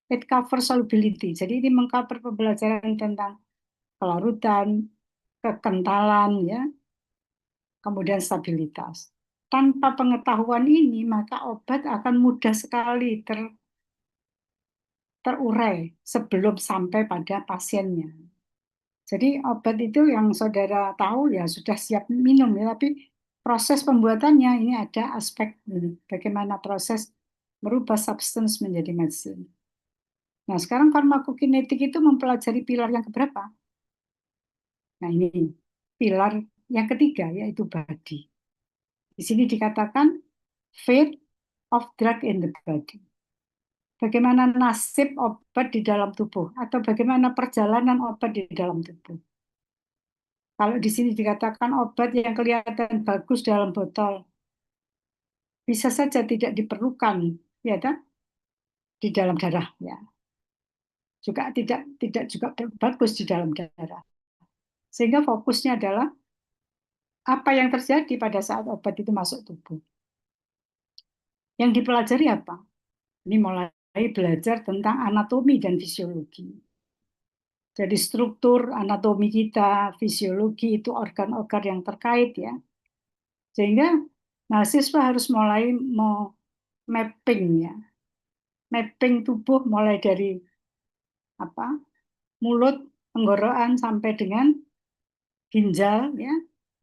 it covers solubility. Jadi ini mengcover pembelajaran tentang kelarutan, kekentalan, ya, kemudian stabilitas. Tanpa pengetahuan ini, maka obat akan mudah sekali terurai sebelum sampai pada pasiennya. Jadi obat itu yang saudara tahu ya sudah siap minum ya, tapi proses pembuatannya ini ada aspek bagaimana proses merubah substance menjadi medicine. Nah, sekarang farmakokinetik itu mempelajari pilar yang keberapa? Nah, ini pilar yang ketiga yaitu body. Di sini dikatakan fate of drug in the body. Bagaimana nasib obat di dalam tubuh atau bagaimana perjalanan obat di dalam tubuh. Kalau di sini dikatakan obat yang kelihatan bagus dalam botol, bisa saja tidak diperlukan, ya kan? Di dalam darah, ya. Juga tidak juga bagus di dalam darah. Sehingga fokusnya adalah apa yang terjadi pada saat obat itu masuk tubuh. Yang dipelajari apa? Ini mulai belajar tentang anatomi dan fisiologi. Jadi struktur anatomi kita, fisiologi itu organ-organ yang terkait ya. Sehingga mahasiswa harus mulai mapping ya. Mapping tubuh mulai dari apa? Mulut, tenggorokan sampai dengan ginjal ya,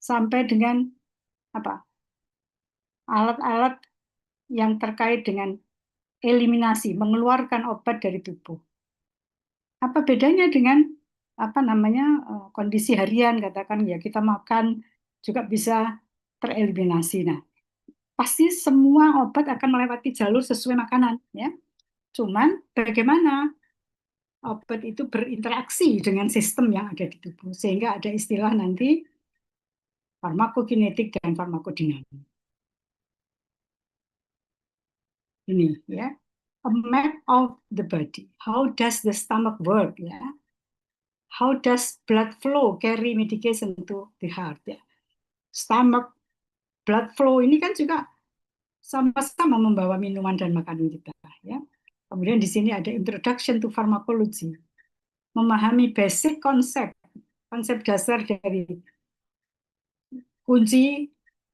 sampai dengan apa? Alat-alat yang terkait dengan eliminasi, mengeluarkan obat dari tubuh. Apa bedanya dengan apa namanya kondisi harian, katakan ya kita makan juga bisa tereliminasi. Nah, pasti semua obat akan melewati jalur sesuai makanan ya. Cuman bagaimana obat itu berinteraksi dengan sistem yang ada di tubuh sehingga ada istilah nanti farmakokinetik dan farmakodinamik. Ini ya, a map of the body. How does the stomach work ya? How does blood flow carry medication to the heart ya? Stomach, blood flow ini kan juga sama-sama membawa minuman dan makanan kita ya. Kemudian di sini ada introduction to pharmacology. Memahami basic konsep dasar dari kunci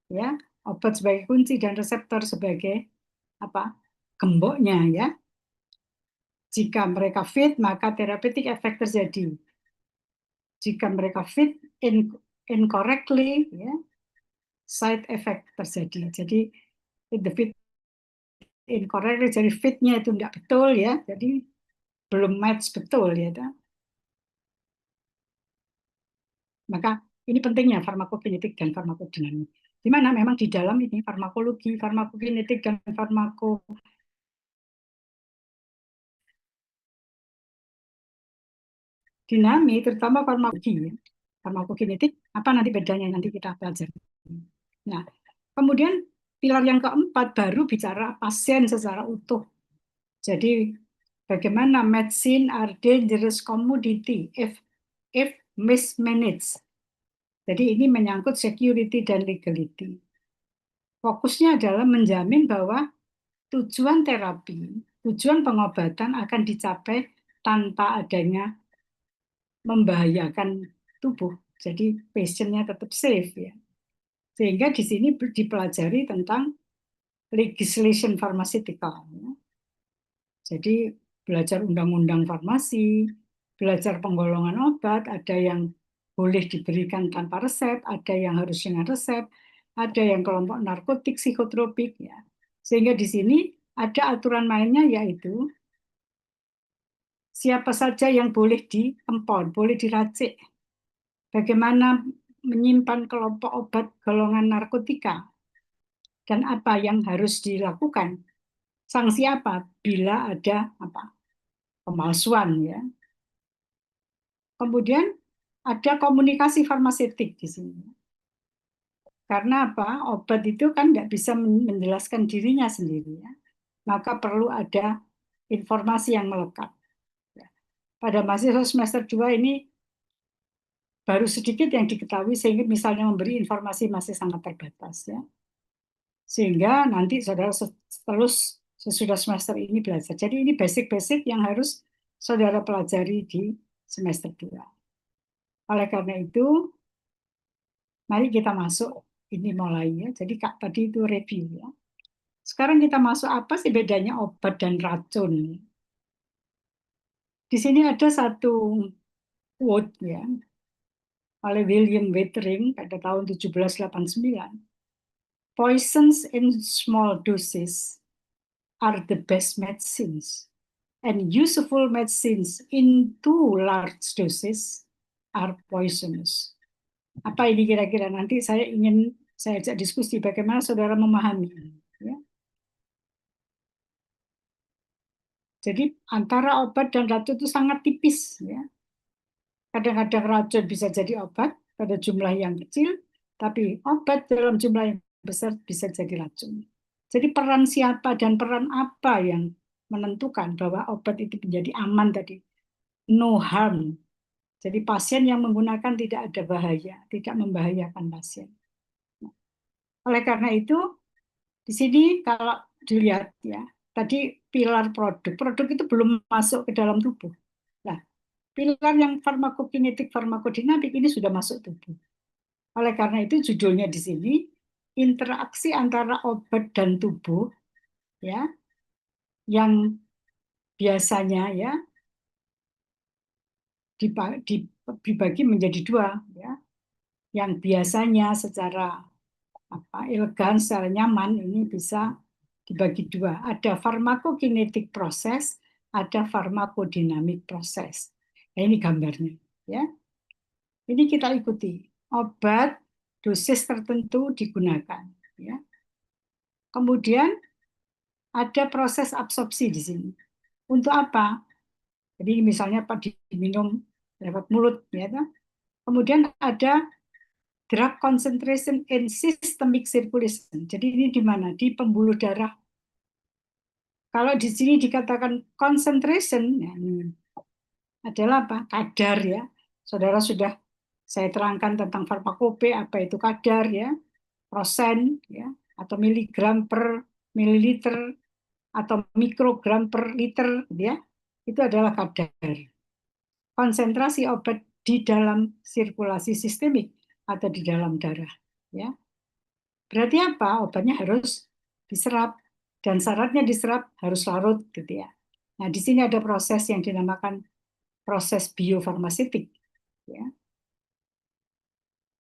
ya, obat sebagai kunci dan reseptor sebagai apa? Gemboknya ya. Jika mereka fit, maka therapeutic effect terjadi. Jika mereka fit incorrectly, ya, side effect terjadi. Jadi the fit incorrectly, jadi fitnya itu tidak betul ya, jadi belum match betul ya. Maka ini pentingnya farmakokinetik dan farmakodinamik. Di mana memang di dalam ini farmakologi, farmakokinetik dan farmakodinamik, terutama farmakologi, farmakokinetik, apa nanti bedanya nanti kita pelajari. Nah, kemudian pilar yang keempat baru bicara pasien secara utuh. Jadi bagaimana medicine are dangerous commodity if mismanaged. Jadi ini menyangkut security dan legality. Fokusnya adalah menjamin bahwa tujuan terapi, tujuan pengobatan akan dicapai tanpa adanya membahayakan tubuh. Jadi pasiennya tetap safe ya. Sehingga di sini dipelajari tentang legislation pharmaceutical. Ya. Jadi belajar undang-undang farmasi, belajar penggolongan obat, ada yang boleh diberikan tanpa resep, ada yang harus dengan resep, ada yang kelompok narkotik, psikotropik, ya. Sehingga di sini ada aturan mainnya yaitu siapa saja yang boleh diempon, boleh diracik, bagaimana menyimpan kelompok obat golongan narkotika, dan apa yang harus dilakukan, sanksi apa bila ada apa pemalsuan ya. Kemudian ada komunikasi farmaseutik di sini. Karena apa? Obat itu kan nggak bisa menjelaskan dirinya sendiri ya. Maka perlu ada informasi yang melekat. Pada mahasiswa semester 2 ini baru sedikit yang diketahui sehingga misalnya memberi informasi masih sangat terbatas ya. Sehingga nanti saudara terus sesudah semester ini belajar. Jadi ini basic-basic yang harus saudara pelajari di semester 2. Oleh karena itu, mari kita masuk, ini mulai ya. Jadi Kak tadi itu review ya. Sekarang kita masuk apa sih bedanya obat dan racun? Di sini ada satu quote ya oleh William Withering pada tahun 1789. Poisons in small doses are the best medicines, and useful medicines in too large doses are poisonous. Apa ini kira-kira? Nanti saya ajak diskusi bagaimana saudara memahami. Ya. Jadi antara obat dan racun itu sangat tipis. Ya. Kadang-kadang racun bisa jadi obat pada jumlah yang kecil, tapi obat dalam jumlah yang besar bisa jadi racun. Jadi peran siapa dan peran apa yang menentukan bahwa obat itu menjadi aman tadi? No harm. Jadi pasien yang menggunakan tidak ada bahaya, tidak membahayakan pasien. Oleh karena itu, di sini kalau dilihat ya, tadi pilar produk, produk itu belum masuk ke dalam tubuh. Nah, pilar yang farmakokinetik, farmakodinamik ini sudah masuk tubuh. Oleh karena itu judulnya di sini interaksi antara obat dan tubuh ya yang biasanya ya dibagi menjadi dua ya. Yang biasanya secara elegan, secara nyaman ini bisa dibagi dua. Ada farmakokinetik proses, ada farmakodinamik proses. Nah, ini gambarnya ya. Ini kita ikuti. Obat dosis tertentu digunakan ya. Kemudian ada proses absorpsi di sini. Untuk apa? Jadi misalnya diminum lewat mulut ya. Kemudian ada drug concentration in systemic circulation. Jadi ini di mana? Di pembuluh darah. Kalau di sini dikatakan concentration, ya, ini adalah apa? Kadar ya. Saudara sudah saya terangkan tentang farmakope, apa itu kadar ya, persen ya, atau miligram per mililiter atau mikrogram per liter ya. Itu adalah kadar. Konsentrasi obat di dalam sirkulasi sistemik atau di dalam darah ya. Berarti apa? Obatnya harus diserap dan syaratnya diserap harus larut gitu ya. Nah, di sini ada proses yang dinamakan proses biofarmaseutik ya.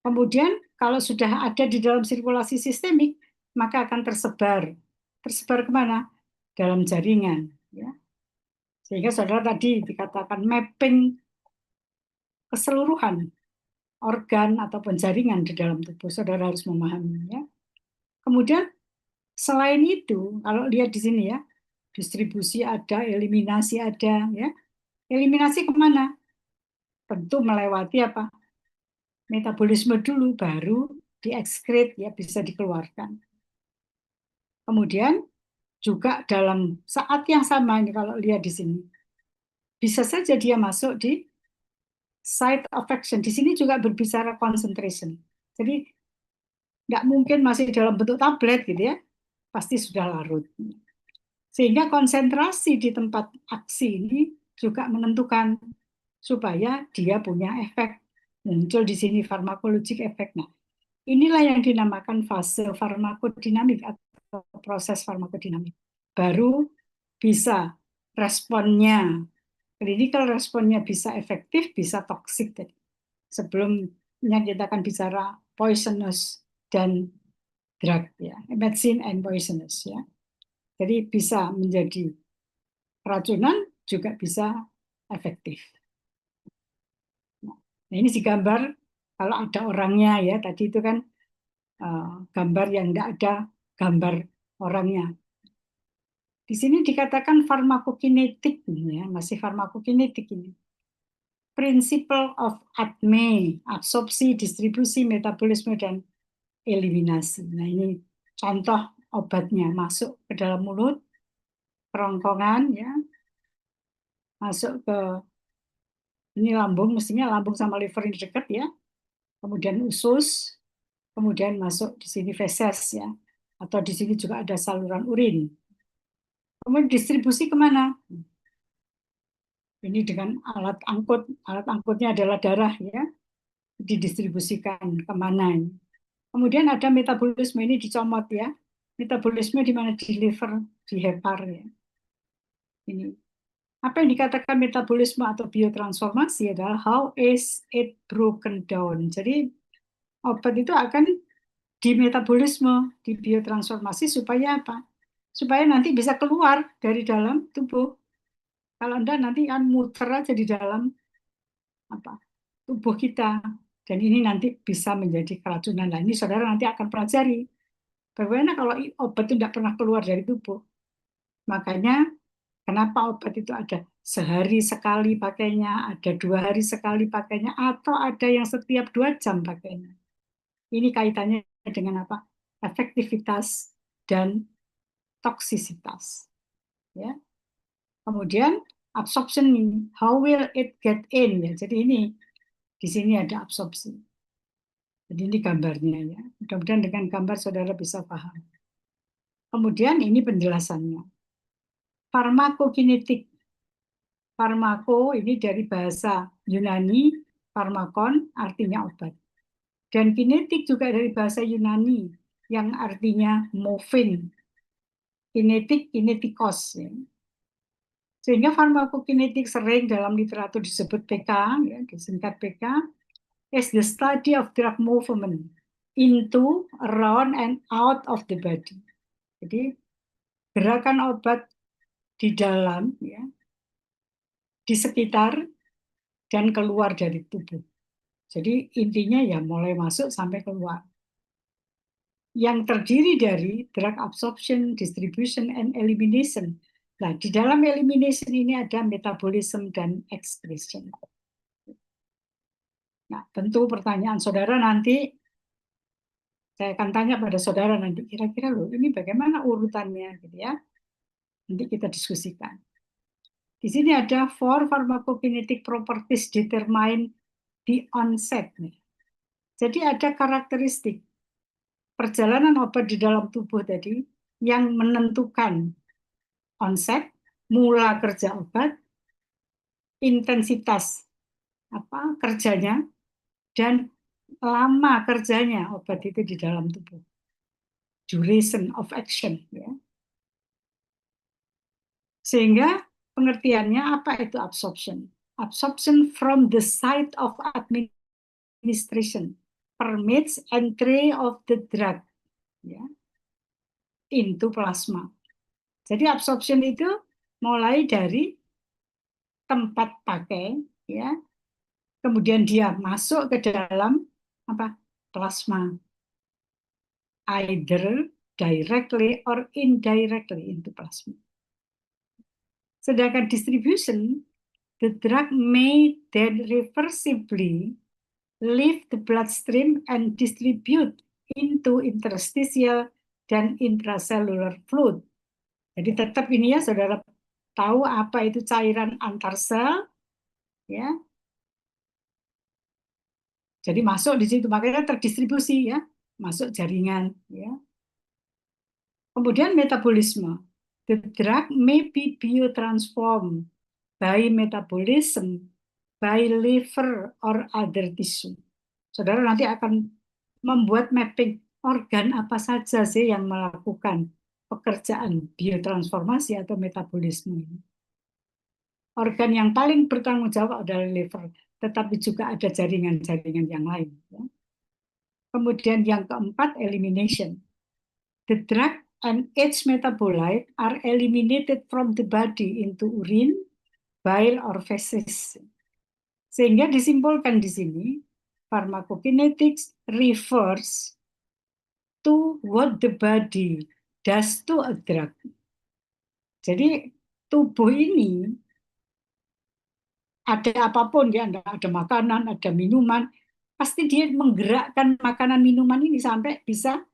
Kemudian kalau sudah ada di dalam sirkulasi sistemik, maka akan tersebar. Tersebar kemana? Dalam jaringan ya. Sehingga saudara tadi dikatakan mapping keseluruhan organ ataupun jaringan di dalam tubuh. Saudara harus memahaminya. Kemudian selain itu, kalau lihat di sini ya, distribusi ada, eliminasi ada, ya. Eliminasi kemana? Tentu melewati apa? Metabolisme dulu, baru diekskret ya bisa dikeluarkan. Kemudian juga dalam saat yang sama ini kalau lihat di sini, bisa saja dia masuk di site of action. Di sini juga berbicara concentration. Jadi nggak mungkin masih dalam bentuk tablet gitu ya, pasti sudah larut. Sehingga konsentrasi di tempat aksi ini juga menentukan supaya dia punya efek. Muncul di sini farmakologik efek. Nah, inilah yang dinamakan fase farmakodinamik atau proses farmakodinamik. Baru bisa responnya, clinical responnya bisa efektif, bisa toksik. Sebelumnya kita akan bicara poisonous dan drug, ya, medicine and poisonous. Ya. Jadi bisa menjadi keracunan, juga bisa efektif. Nah, ini digambar kalau ada orangnya ya, tadi itu kan gambar yang tidak ada gambar orangnya. Di sini dikatakan farmakokinetik, ya, masih farmakokinetik ini. Principle of ADME, absorpsi, distribusi, metabolisme, dan eliminasi. Nah ini contoh obatnya masuk ke dalam mulut, kerongkongan, ya, masuk ke ini lambung, mestinya lambung sama liver ini dekat ya, kemudian usus, kemudian masuk di sini feses ya, atau di sini juga ada saluran urin. Kemudian distribusi kemana? Ini dengan alat angkut. Alat angkutnya adalah darah, ya. Didistribusikan kemana ini. Kemudian ada metabolisme, ini dicomot, ya. Metabolisme di mana di liver, di hepar, ya. Ini. Apa yang dikatakan metabolisme atau biotransformasi adalah how is it broken down. Jadi obat itu akan di metabolisme, di biotransformasi supaya apa? Supaya nanti bisa keluar dari dalam tubuh. Kalau enggak nanti kan muter aja di dalam apa tubuh kita. Dan ini nanti bisa menjadi keracunan. Nah, ini saudara nanti akan pelajari. Bagaimana kalau obat itu tidak pernah keluar dari tubuh? Makanya kenapa obat itu ada sehari sekali pakainya, ada 2 hari sekali pakainya, atau ada yang setiap 2 jam pakainya. Ini kaitannya dengan apa? Efektivitas dan toksisitas. Ya. Kemudian absorption, how will it get in? Ya, jadi ini di sini ada absorpsi. Jadi ini gambarnya, ya. Mudah-mudahan dengan gambar saudara bisa paham. Kemudian ini penjelasannya. Farmakokinetik. Farmako ini dari bahasa Yunani, farmakon artinya obat. Dan kinetik juga dari bahasa Yunani yang artinya moving. Kinetik, kinetikos. Ya. Sehingga farmakokinetik sering dalam literatur disebut PK, ya, disingkat PK, is the study of drug movement into, around, and out of the body. Jadi gerakan obat di dalam, ya, di sekitar, dan keluar dari tubuh. Jadi intinya ya mulai masuk sampai keluar. Yang terdiri dari drug absorption, distribution, and elimination. Nah, di dalam elimination ini ada metabolism dan excretion. Nah, tentu pertanyaan saudara nanti, saya akan tanya pada saudara nanti, kira-kira loh, ini bagaimana urutannya, gitu ya. Nanti kita diskusikan. Di sini ada 4 pharmacokinetic properties determine the onset. Jadi ada karakteristik perjalanan obat di dalam tubuh tadi yang menentukan onset, mula kerja obat, intensitas apa kerjanya, dan lama kerjanya obat itu di dalam tubuh. Duration of action. Ya. Sehingga pengertiannya apa itu absorption? Absorption from the site of administration permits entry of the drug, ya, into plasma. Jadi absorption itu mulai dari tempat pakai, ya, kemudian dia masuk ke dalam apa plasma, either directly or indirectly into plasma. Sedangkan distribution, the drug may then reversibly leave the bloodstream and distribute into interstitial dan intracellular fluid. Jadi tetap ini ya saudara tahu apa itu cairan antar sel, ya. Jadi masuk di situ makanya terdistribusi ya, masuk jaringan, ya. Kemudian metabolisme. The drug may be biotransformed by metabolism by liver or other tissue. Saudara nanti akan membuat mapping organ apa saja sih yang melakukan pekerjaan biotransformasi atau metabolisme ini. Organ yang paling bertanggung jawab adalah liver, tetapi juga ada jaringan-jaringan yang lain. Kemudian yang keempat, elimination. The drug and its metabolite are eliminated from the body into urine, bile, or feces. Sehingga disimpulkan di sini, pharmacokinetics refers to what the body does to a drug. Jadi tubuh ini ada apapun ya, ada makanan, ada minuman, pasti dia menggerakkan makanan minuman ini sampai bisa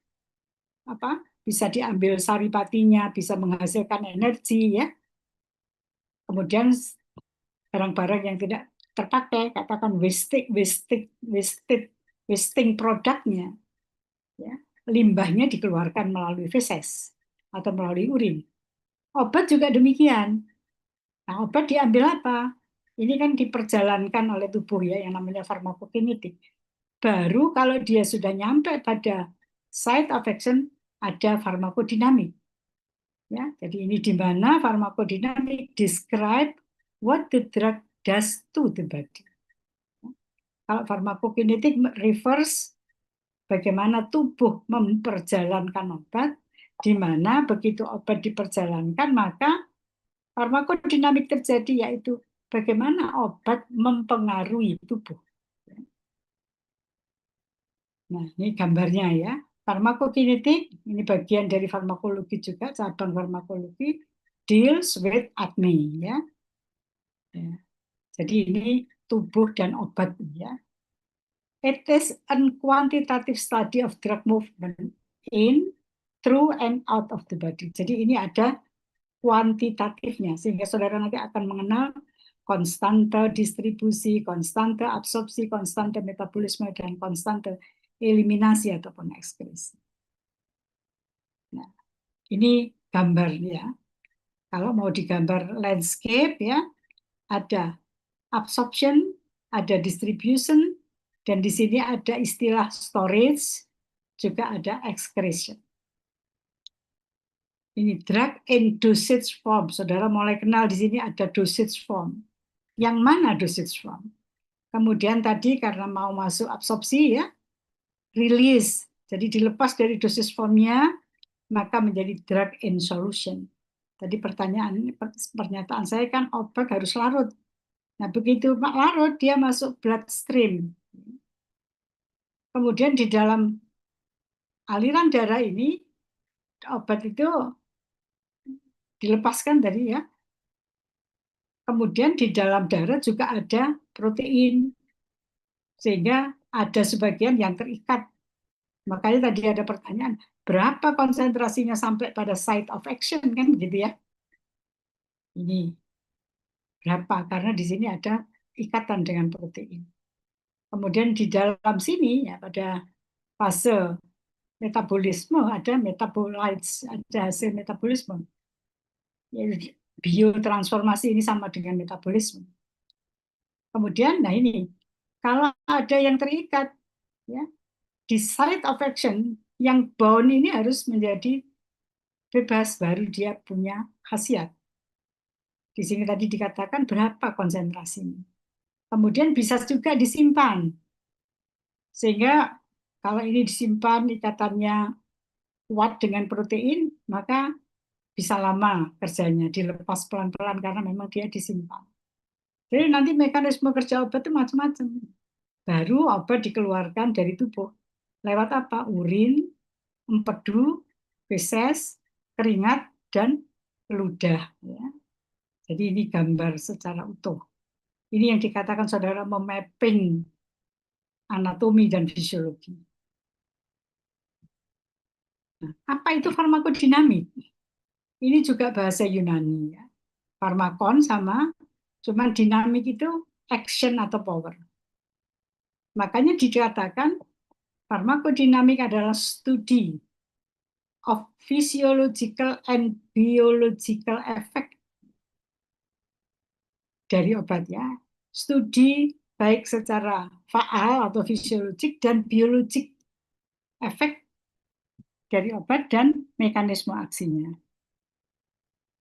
apa? Bisa diambil saripatinya, bisa menghasilkan energi ya. Kemudian barang-barang yang tidak terpakai, katakan wasting produknya, ya, limbahnya dikeluarkan melalui feses atau melalui urin. Obat juga demikian. Nah, obat diambil apa? Ini kan diperjalankan oleh tubuh ya, yang namanya farmakokinetik. Baru kalau dia sudah nyampe pada site of action, ada farmakodinamik. Ya, jadi ini di mana farmakodinamik describe what the drug does to the body. Kalau farmakokinetik refers bagaimana tubuh memperjalankan obat, di mana begitu obat diperjalankan, maka farmakodinamik terjadi, yaitu bagaimana obat mempengaruhi tubuh. Nah, ini gambarnya ya. Farmakokinetik, ini bagian dari farmakologi juga, cabang farmakologi, deals with ADME ya. Ya. Jadi ini tubuh dan obat ya. It is a quantitative study of drug movement in, through, and out of the body. Jadi ini ada kuantitatifnya, sehingga saudara nanti akan mengenal konstante distribusi, konstante absorpsi, konstante metabolisme, dan konstante eliminasi ataupun ekskresi. Nah, ini gambarnya. Kalau mau digambar landscape ya, ada absorption, ada distribution, dan di sini ada istilah storage, juga ada excretion. Ini drug in dosage form. Saudara mulai kenal di sini ada dosage form. Yang mana dosage form? Kemudian tadi karena mau masuk absorpsi ya, release. Jadi dilepas dari dosage formnya, maka menjadi drug in solution. Tadi pernyataan saya kan obat harus larut. Nah begitu larut dia masuk bloodstream. Kemudian di dalam aliran darah ini obat itu dilepaskan tadi ya. Kemudian di dalam darah juga ada protein, sehingga ada sebagian yang terikat. Makanya tadi ada pertanyaan, berapa konsentrasinya sampai pada site of action kan gitu ya? Ini berapa? Karena di sini ada ikatan dengan protein. Kemudian di dalam sini ya pada fase metabolisme ada metabolites, ada hasil metabolisme. Biotransformasi ini sama dengan metabolisme. Kemudian, nah ini, kalau ada yang terikat, ya, di site of action, yang bound ini harus menjadi bebas, baru dia punya khasiat. Di sini tadi dikatakan berapa konsentrasinya. Kemudian bisa juga disimpan, sehingga kalau ini disimpan ikatannya kuat dengan protein, maka bisa lama kerjanya, dilepas pelan-pelan karena memang dia disimpan. Jadi nanti mekanisme kerja obat itu macam-macam. Baru obat dikeluarkan dari tubuh. Lewat apa? Urin, empedu, feses, keringat, dan ludah. Ya. Jadi ini gambar secara utuh. Ini yang dikatakan saudara memapping anatomi dan fisiologi. Nah, apa itu farmakodinamik? Ini juga bahasa Yunani. Ya. Farmakon sama, cuman dinamik itu action atau power. Makanya dikatakan farmakodinamik adalah studi of physiological and biological effect dari obat ya. Studi baik secara faal atau fisiologik dan biologik efek dari obat dan mekanisme aksinya.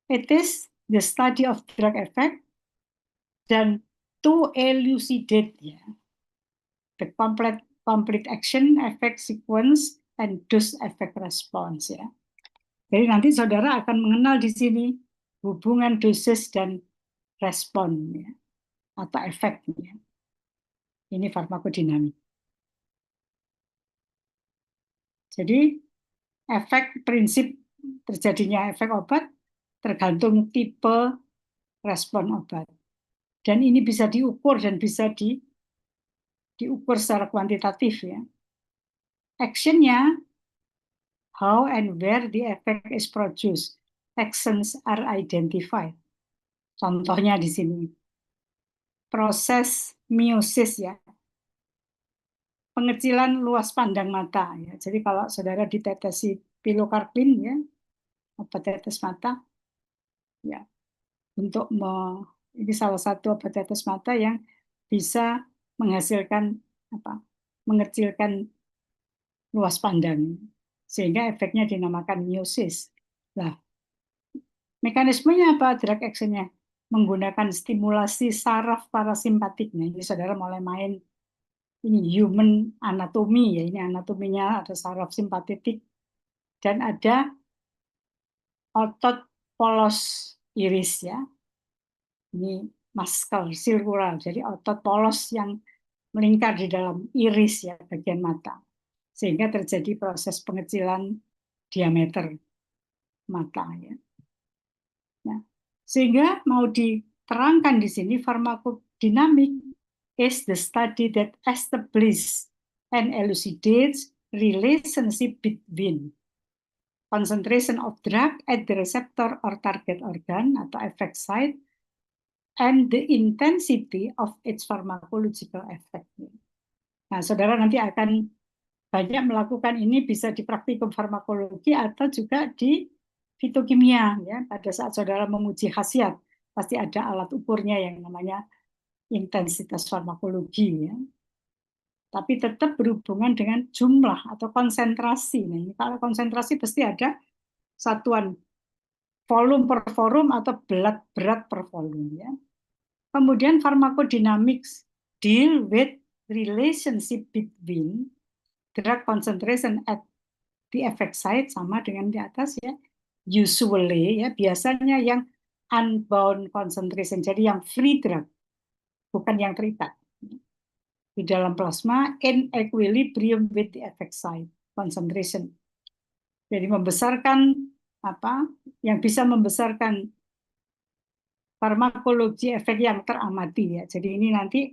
It is the study of drug effect dan to elucidate ya, the complete action, effect sequence, and dose effect response ya. Jadi nanti saudara akan mengenal di sini hubungan dosis dan respon ya, atau efeknya. Ini farmakodinamik. Jadi efek prinsip terjadinya efek obat tergantung tipe respon obat. Dan ini bisa diukur dan bisa diukur secara kuantitatif ya. Actionnya, how and where the effect is produced. Actions are identified. Contohnya di sini. Proses meiosis ya. Pengecilan luas pandang mata ya. Jadi kalau saudara ditetesi pilokarpin ya, obat tetes mata, ya, untuk ini salah satu obat tetes mata yang bisa menghasilkan apa? Mengecilkan luas pandang, sehingga efeknya dinamakan miosis. Nah, mekanismenya apa drug action-nya? Menggunakan stimulasi saraf parasimpatik. Nah, ini saudara mulai main ini human anatomy ya, ini anatominya ada saraf simpatetik dan ada otot polos iris ya. Ini muscle circular, jadi otot polos yang melingkar di dalam iris ya, bagian mata. Sehingga terjadi proses pengecilan diameter mata ya. Nah, sehingga mau diterangkan di sini farmakodinamik is the study that establishes and elucidates relationship between concentration of drug at the receptor or target organ atau effect site and the intensity of its pharmacological effect. Nah, saudara nanti akan banyak melakukan ini bisa di praktikum farmakologi atau juga di fitokimia ya. Pada saat saudara menguji khasiat pasti ada alat ukurnya yang namanya intensitas farmakologi ya. Tapi tetap berhubungan dengan jumlah atau konsentrasi. Nah, ini kalau konsentrasi pasti ada satuan volume per volume atau berat per volume ya. Kemudian pharmacodynamics deal with relationship between drug concentration at the effect site sama dengan di atas ya. Usually ya biasanya yang unbound concentration jadi yang free drug bukan yang terikat di dalam plasma in equilibrium with the effect site concentration. Jadi membesarkan apa yang bisa membesarkan farmakologi efek yang teramati ya. Jadi ini nanti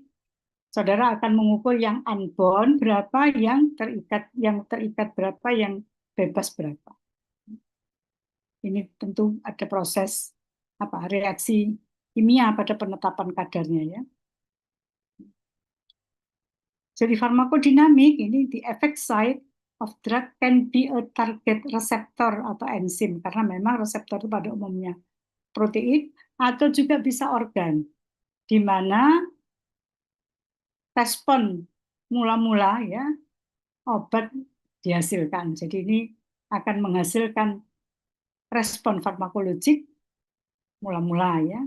saudara akan mengukur yang unbound berapa, yang terikat berapa, yang bebas berapa. Ini tentu ada proses apa reaksi kimia pada penetapan kadarnya ya. Jadi farmakodinamik ini the effect site of drug can be a target receptor atau enzim karena memang reseptor itu pada umumnya protein atau juga bisa organ di mana respon mula-mula ya obat dihasilkan. Jadi ini akan menghasilkan respon farmakologik mula-mula ya.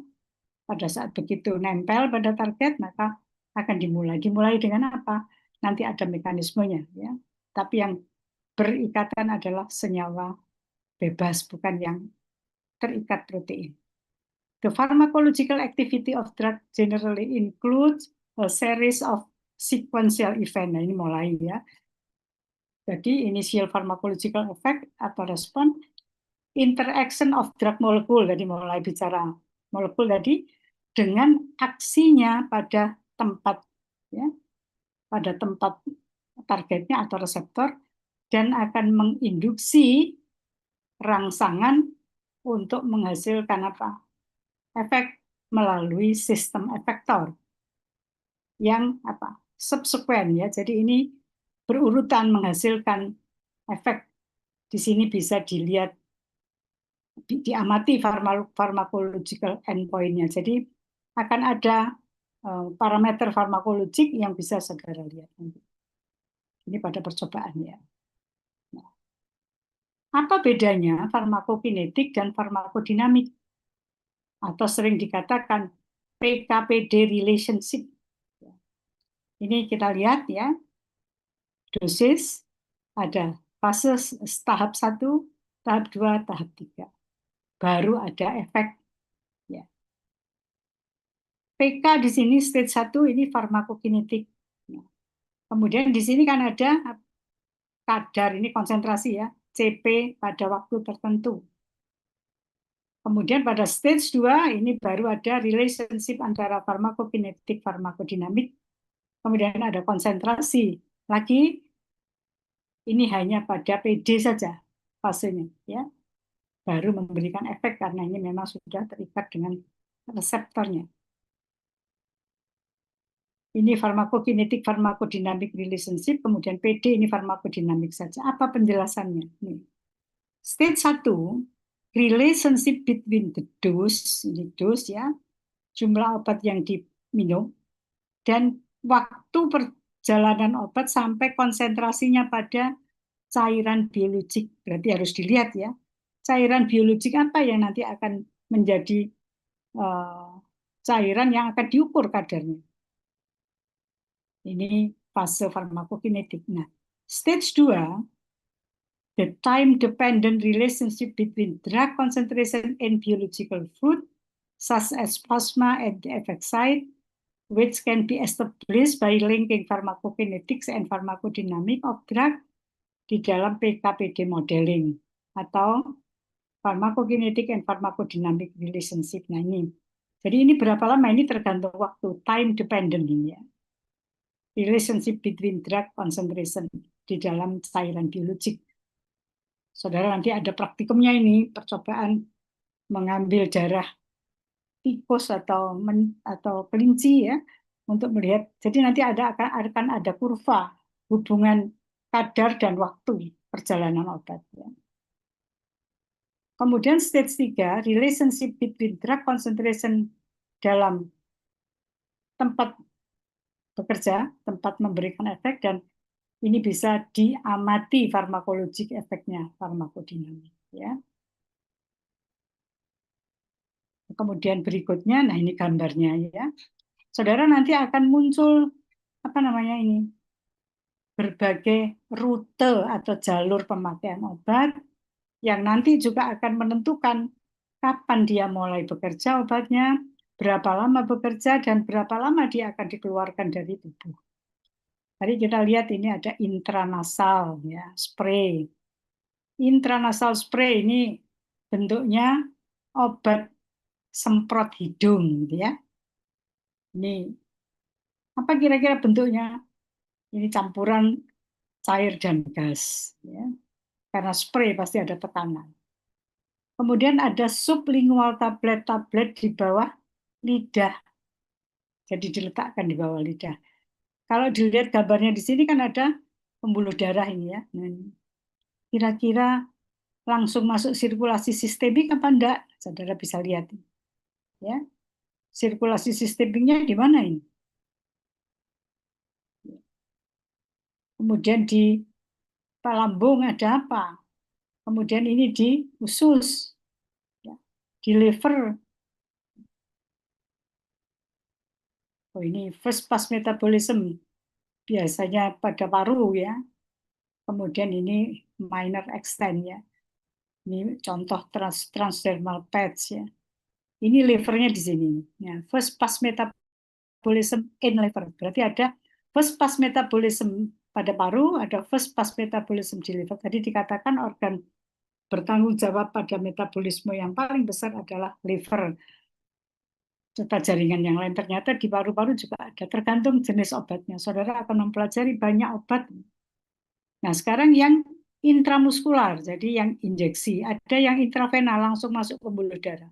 Pada saat begitu nempel pada target maka akan dimulai. Dimulai dengan apa? Nanti ada mekanismenya ya. Tapi yang berikatan adalah senyawa bebas bukan yang terikat protein. The pharmacological activity of drug generally includes a series of sequential event. Nah, ini mulai ya. Jadi initial pharmacological effect atau respon, interaction of drug molecule, tadi mulai bicara molekul tadi, dengan aksinya pada tempat ya, pada tempat targetnya atau reseptor dan akan menginduksi rangsangan untuk menghasilkan apa? Efek melalui sistem efektor yang apa? Subsequent ya. Jadi ini berurutan menghasilkan efek. Di sini bisa dilihat diamati pharmacological endpoint-nya. Jadi akan ada parameter farmakologik yang bisa segera lihat nanti. Ini pada percobaan ya. Nah, apa bedanya farmakokinetik dan farmakodinamik? Atau sering dikatakan PKPD relationship. Ini kita lihat ya. Dosis ada fase tahap 1, tahap 2, tahap 3. Baru ada efek ya. PK di sini stage 1 ini farmakokinetik. Kemudian di sini kan ada kadar ini konsentrasi ya, CP pada waktu tertentu. Kemudian pada stage 2 ini baru ada relationship antara farmakokinetik farmakodinamik. Kemudian ada konsentrasi. Lagi ini hanya pada PD saja fasenya ya. Baru memberikan efek karena ini memang sudah terikat dengan reseptornya. Ini farmakokinetik farmakodinamik relationship, kemudian PD ini farmakodinamik saja. Apa penjelasannya? Nih. Stage 1 relationship between the dose, ini dose ya, jumlah obat yang diminum, dan waktu perjalanan obat sampai konsentrasinya pada cairan biologik. Berarti harus dilihat ya, cairan biologik apa yang nanti akan menjadi cairan yang akan diukur kadarnya. Ini fase farmakokinetik. Nah, stage 2, the time-dependent relationship between drug concentration and biological food, such as plasma at the effect site, which can be established by linking pharmacokinetics and pharmacodynamic of drug di dalam PKPD modeling atau pharmacokinetic and pharmacodynamic relationship. Nah ini, jadi ini berapa lama? Ini tergantung waktu, time dependent ini ya. Relationship between drug concentration di dalam cairan biologik. Saudara nanti ada praktikumnya ini, percobaan mengambil darah tikus atau kelinci ya untuk melihat. Jadi nanti akan ada kurva hubungan kadar dan waktu perjalanan obat. Ya. Kemudian stage 3, relationship between drug concentration dalam tempat bekerja, tempat memberikan efek, dan ini bisa diamati farmakologik efeknya, farmakodinamik. Ya. Kemudian berikutnya, nah ini gambarnya ya. Saudara nanti akan muncul apa namanya ini? Berbagai rute atau jalur pemakaian obat yang nanti juga akan menentukan kapan dia mulai bekerja obatnya, berapa lama bekerja, dan berapa lama dia akan dikeluarkan dari tubuh. Tadi kita lihat ini ada intranasal, ya, spray. Intranasal spray ini bentuknya obat semprot hidung, gitu ya. Ini apa kira-kira bentuknya? Ini campuran cair dan gas, ya. Karena spray pasti ada tekanan. Kemudian ada sublingual tablet-tablet di bawah lidah. Jadi diletakkan di bawah lidah. Kalau dilihat gambarnya di sini kan ada pembuluh darah ini ya. Kira-kira langsung masuk sirkulasi sistemik apa enggak? Saudara bisa lihat. Ya. Sirkulasi sistemiknya di mana ini? Kemudian di lambung ada apa? Kemudian ini di usus, ya. Di liver. Oh ini first pass metabolism biasanya pada paru ya. Kemudian ini minor extent ya. Ini contoh transdermal patch ya. Ini livernya di sini. Ya, first pass metabolism in liver. Berarti ada first pass metabolism pada paru, ada first pass metabolism di liver. Tadi dikatakan organ bertanggung jawab pada metabolisme yang paling besar adalah liver. Serta jaringan yang lain, ternyata di paru-paru juga ada, tergantung jenis obatnya. Saudara akan mempelajari banyak obat. Nah, sekarang yang intramuskular, jadi yang injeksi, ada yang intravenal langsung masuk pembuluh darah.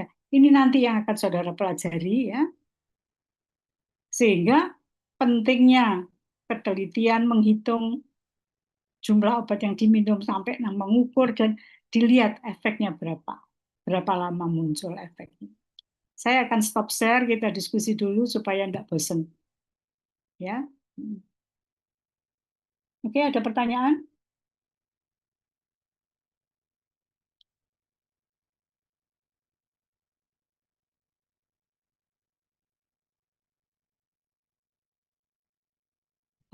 Nah, ini nanti yang akan saudara pelajari ya. Sehingga pentingnya penelitian menghitung jumlah obat yang diminum sampai mengukur dan dilihat efeknya berapa. Berapa lama muncul efeknya. Saya akan stop share, kita diskusi dulu supaya tidak bosan. Ya. Oke, ada pertanyaan?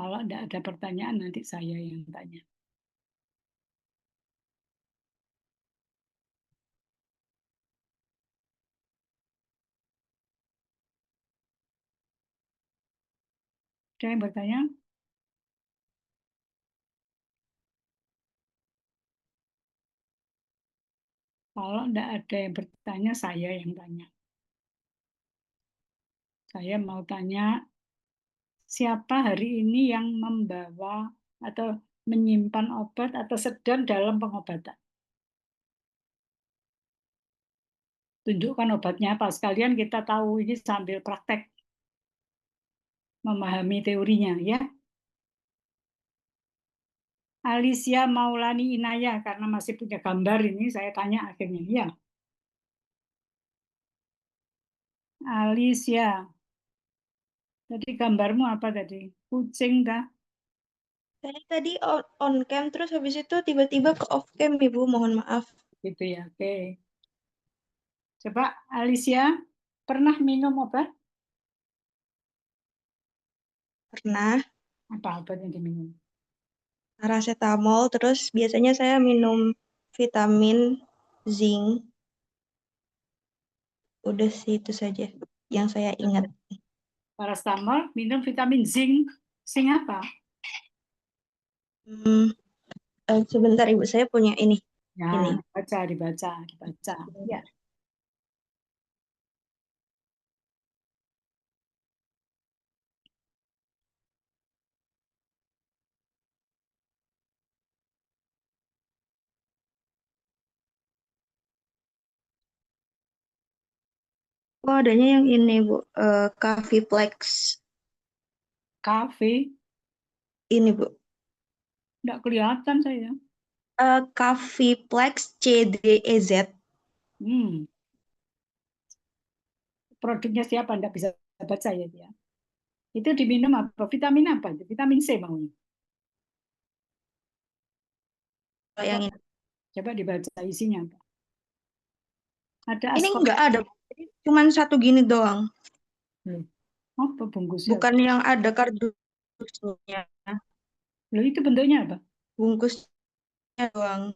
Kalau tidak ada pertanyaan, nanti saya yang tanya. Ada yang bertanya? Kalau tidak ada yang bertanya, saya yang tanya. Saya mau tanya, siapa hari ini yang membawa atau menyimpan obat atau sedang dalam pengobatan? Tunjukkan obatnya apa. Sekalian kita tahu ini sambil praktek memahami teorinya ya. Alicia Maulani Inayah, karena masih punya gambar ini, saya tanya akhirnya. Ya, Alicia. Tadi gambarmu apa tadi? Kucing dah, Saya tadi on cam terus habis itu tiba-tiba ke off cam Ibu, mohon maaf. gitu ya. Oke. Coba Alicia, pernah minum obat? Pernah Apa obat yang diminum? paracetamol terus biasanya saya minum vitamin, zinc, udah sih itu saja yang saya ingat. Paracetamol, minum vitamin zinc. Zinc apa? Hmm, sebentar Ibu, saya punya Ya, ini. dibaca. Ya, Oh, adanya yang ini Bu, Caviplex kafe, ini Bu. nggak kelihatan saya. Caviplex CDEZ. Hmm, produknya siapa? Nggak bisa baca ya dia. Itu diminum apa? Vitamin apa? Itu? Vitamin C maunya. Kalau Coba, yang ini. coba dibaca isinya apa? Ada Ini ascorbic. nggak ada, cuman satu gini doang. Oh, bungkusnya. Bukan yang ada kardusnya, Loh, itu bentuknya apa? bungkusnya doang. Hah?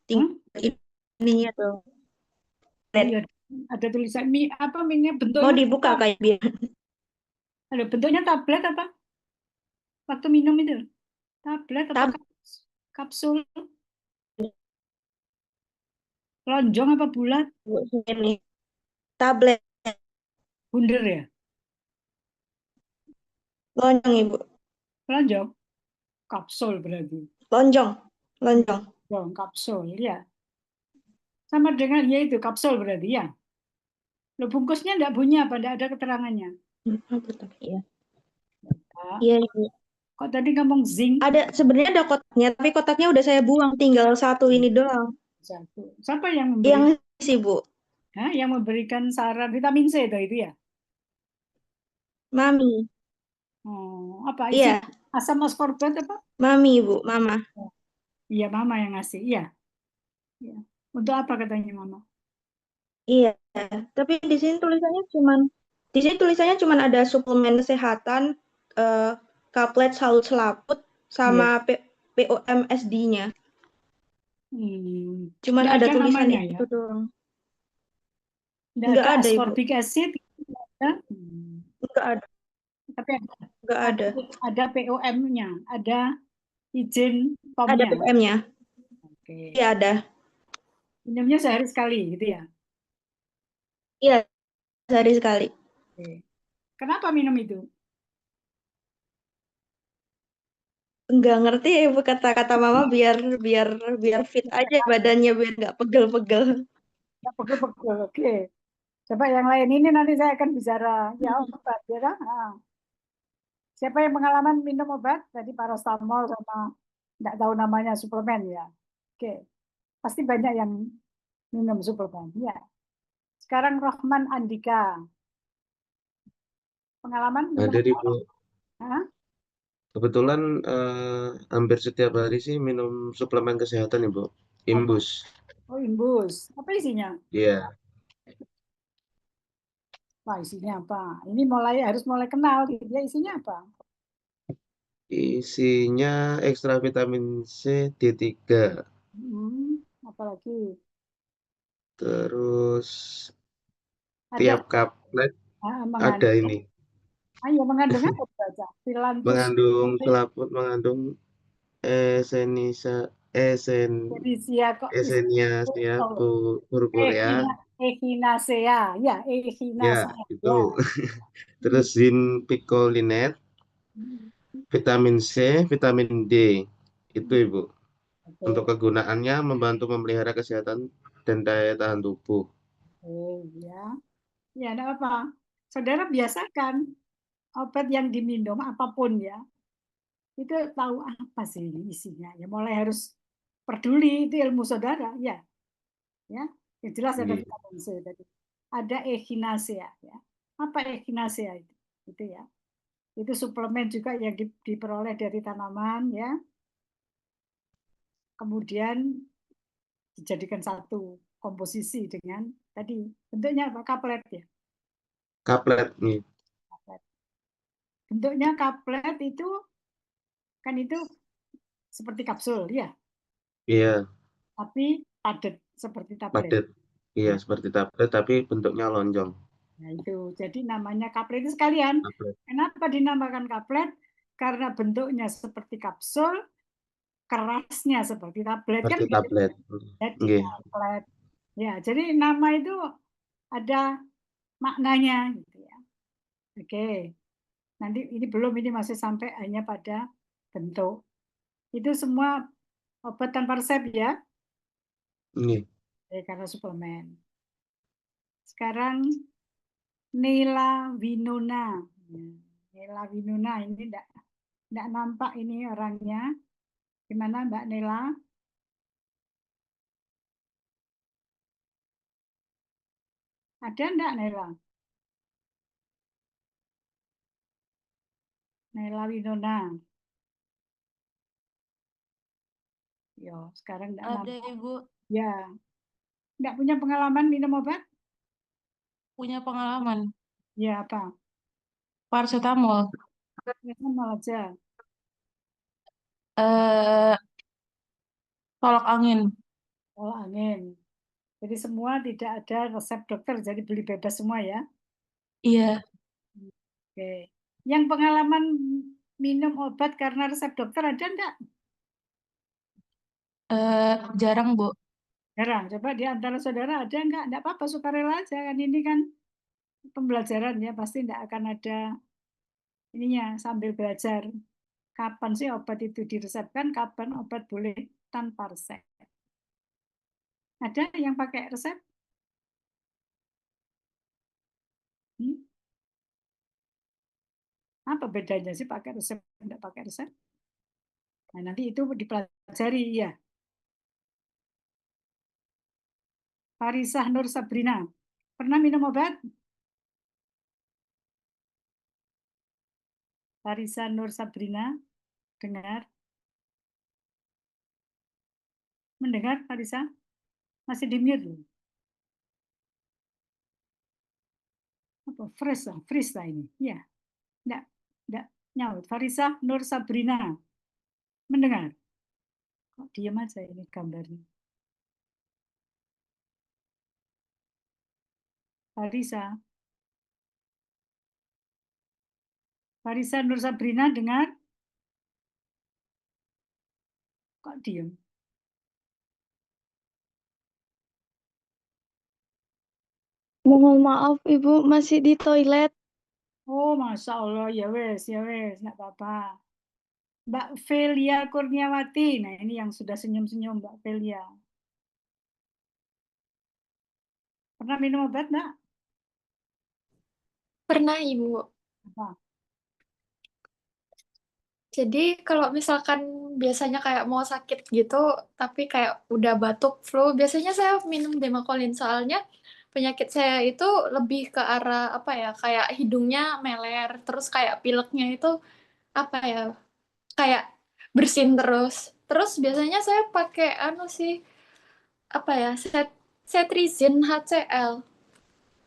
Tinggal ininya doang. Oh Red. iya, ada tulisan mie apa minyak Mau bentuknya dibuka apa? kayak biar. Ada bentuknya tablet apa? Waktu minum itu tablet apa Tab kapsul, lonjong apa bulat, ini tablet bundar ya, lonjong Ibu. lonjong, kapsul berarti. Lonjong. Lonjong. Lonjong, kapsul ya. Sama dengan ya itu kapsul berarti ya. Lo bungkusnya enggak bunyi apa? Enggak ada keterangannya. Apa tuh? Iya. Ah, Iya, Ibu. kok tadi ngomong zinc Ada sebenarnya ada kotaknya, tapi kotaknya udah saya buang, tinggal satu ini doang. satu. Siapa yang memberi? Yang sih, Bu. Hah? Yang memberikan saran vitamin C itu ya? Mami. Oh, apa isi Iya, asam ascorbat apa? Mami, Ibu, Mama. Oh, iya, mama yang ngasih. Iya, iya. Untuk apa katanya mama? Iya, tapi di sini tulisannya cuman ada suplemen kesehatan, eh, kaplet salut selaput sama Iya. POMSD-nya. Cuman Nggak ada ada tulisan namanya ya? itu doang. Nggak Nggak ada ada, Ibu. ascorbic acid, ya? Nggak ada, Tapi nggak ada, ada. ada POM-nya, ada izin Ada POM-nya. POM-nya. Oke. Iya, ada. Minumnya sehari sekali, gitu ya? Iya, sehari sekali. Oke. Kenapa minum itu? Nggak ngerti ya, Ibu, kata-kata Mama biar biar biar fit aja badannya, biar nggak pegel-pegel. Ya, pegel-pegel. Oke. Coba yang lain ini nanti saya akan bicara. Ya, Hmm. obat, ya kan? Siapa yang pengalaman minum obat? Tadi paracetamol sama nggak tahu namanya suplemen ya. Oke. Pasti banyak yang minum suplemen. Ya. Sekarang Rohman Andika. Pengalaman minum Ada di obat? Bu. Hah? Kebetulan hampir setiap hari sih minum suplemen kesehatan Ibu. Apa? Imbus. Oh, imbus. Apa isinya? Iya. Wah, isinya apa? Ini harus mulai kenal. Dia isinya apa? Isinya ekstra vitamin C D3. Apalagi Terus ada tiap kaplet ada mengandung. ini. Ayo mengandung apa baca? Filantus, Mengandung selaput, mengandung esenisa, esen, Berisia kok esenia oh, purpurea. Echinacea. Ya, Ya, Echinacea. itu. Ya. Terus zinc picolinate, vitamin C, vitamin D. Itu Ibu. Untuk Oke. kegunaannya membantu memelihara kesehatan dan daya tahan tubuh. Ya. Ya, enggak apa. Saudara biasakan obat yang diminum apapun ya. itu tahu apa sih ini isinya? Ya mulai harus peduli, itu ilmu saudara, ya. Yang jelas ada Nggih. vitamin C tadi. Ada echinacea, ya. Apa echinacea itu? Itu ya. Itu suplemen juga yang diperoleh dari tanaman, ya. Kemudian dijadikan satu komposisi dengan tadi bentuknya apa? Kaplet ya. Kaplet nih. Kaplet. Bentuknya kaplet itu kan itu seperti kapsul ya, Iya, tapi padat seperti tablet. padat. Iya, seperti tablet tapi bentuknya lonjong. Nah itu jadi namanya kaplet itu sekalian. Tablet. Kenapa dinamakan kaplet? Karena bentuknya seperti kapsul, kerasnya seperti tablet kan Seperti gitu. tablet. Jadi Nggih. kaplet. Ya, jadi nama itu ada maknanya gitu ya. Oke. Nanti ini masih sampai hanya pada bentuk. Itu semua obat tanpa resep ya, Nggih. karena suplemen. Sekarang Nela Winona. Nela Winona ini enggak nampak ini orangnya. Gimana Mbak Nela? Ada enggak Nela? Nela Winona. Yo, sekarang enggak Ada nampak. Ibu, Ya, enggak punya pengalaman minum obat? punya pengalaman. Ya apa? Paracetamol. Sama aja. Eh, tolak angin. Oh, angin. Jadi semua tidak ada resep dokter, jadi beli bebas semua ya. Iya, Oke. Yang pengalaman minum obat karena resep dokter ada enggak? jarang Bu. Jarang. Coba di antara saudara ada enggak? Enggak apa-apa, sukarela aja kan ini kan pembelajaran ya, pasti enggak akan ada ininya sambil belajar. Kapan sih obat itu diresepkan, kapan obat boleh tanpa resep. Ada yang pakai resep? Hmm? Apa bedanya sih pakai resep enggak pakai resep? Nah, nanti itu dipelajari ya. Farisah Nur Sabrina. Pernah minum obat? Farisah Nur Sabrina, dengar? Mendengar Farisah? Masih di mute. Apa? Frisa ini. Ya, enggak nyaut. Farisah Nur Sabrina. Mendengar? Kok diam aja ini gambarnya. Farisah. Farisah Nur Sabrina dengar? Kok diam? Mohon maaf Ibu, masih di toilet. Oh, Masya Allah. Ya wes, enggak apa-apa. Mbak Velia Kurniawati. Nah, ini yang sudah senyum-senyum Mbak Velia. Pernah minum obat enggak? Pernah Ibu. Apa? Jadi kalau misalkan biasanya kayak mau sakit gitu, tapi kayak udah batuk, flu, biasanya saya minum Demokolin. Soalnya penyakit saya itu lebih ke arah apa ya, kayak hidungnya meler, terus kayak pileknya itu apa ya, kayak bersin terus. Terus biasanya saya pakai anu sih, apa ya, cetirizine HCl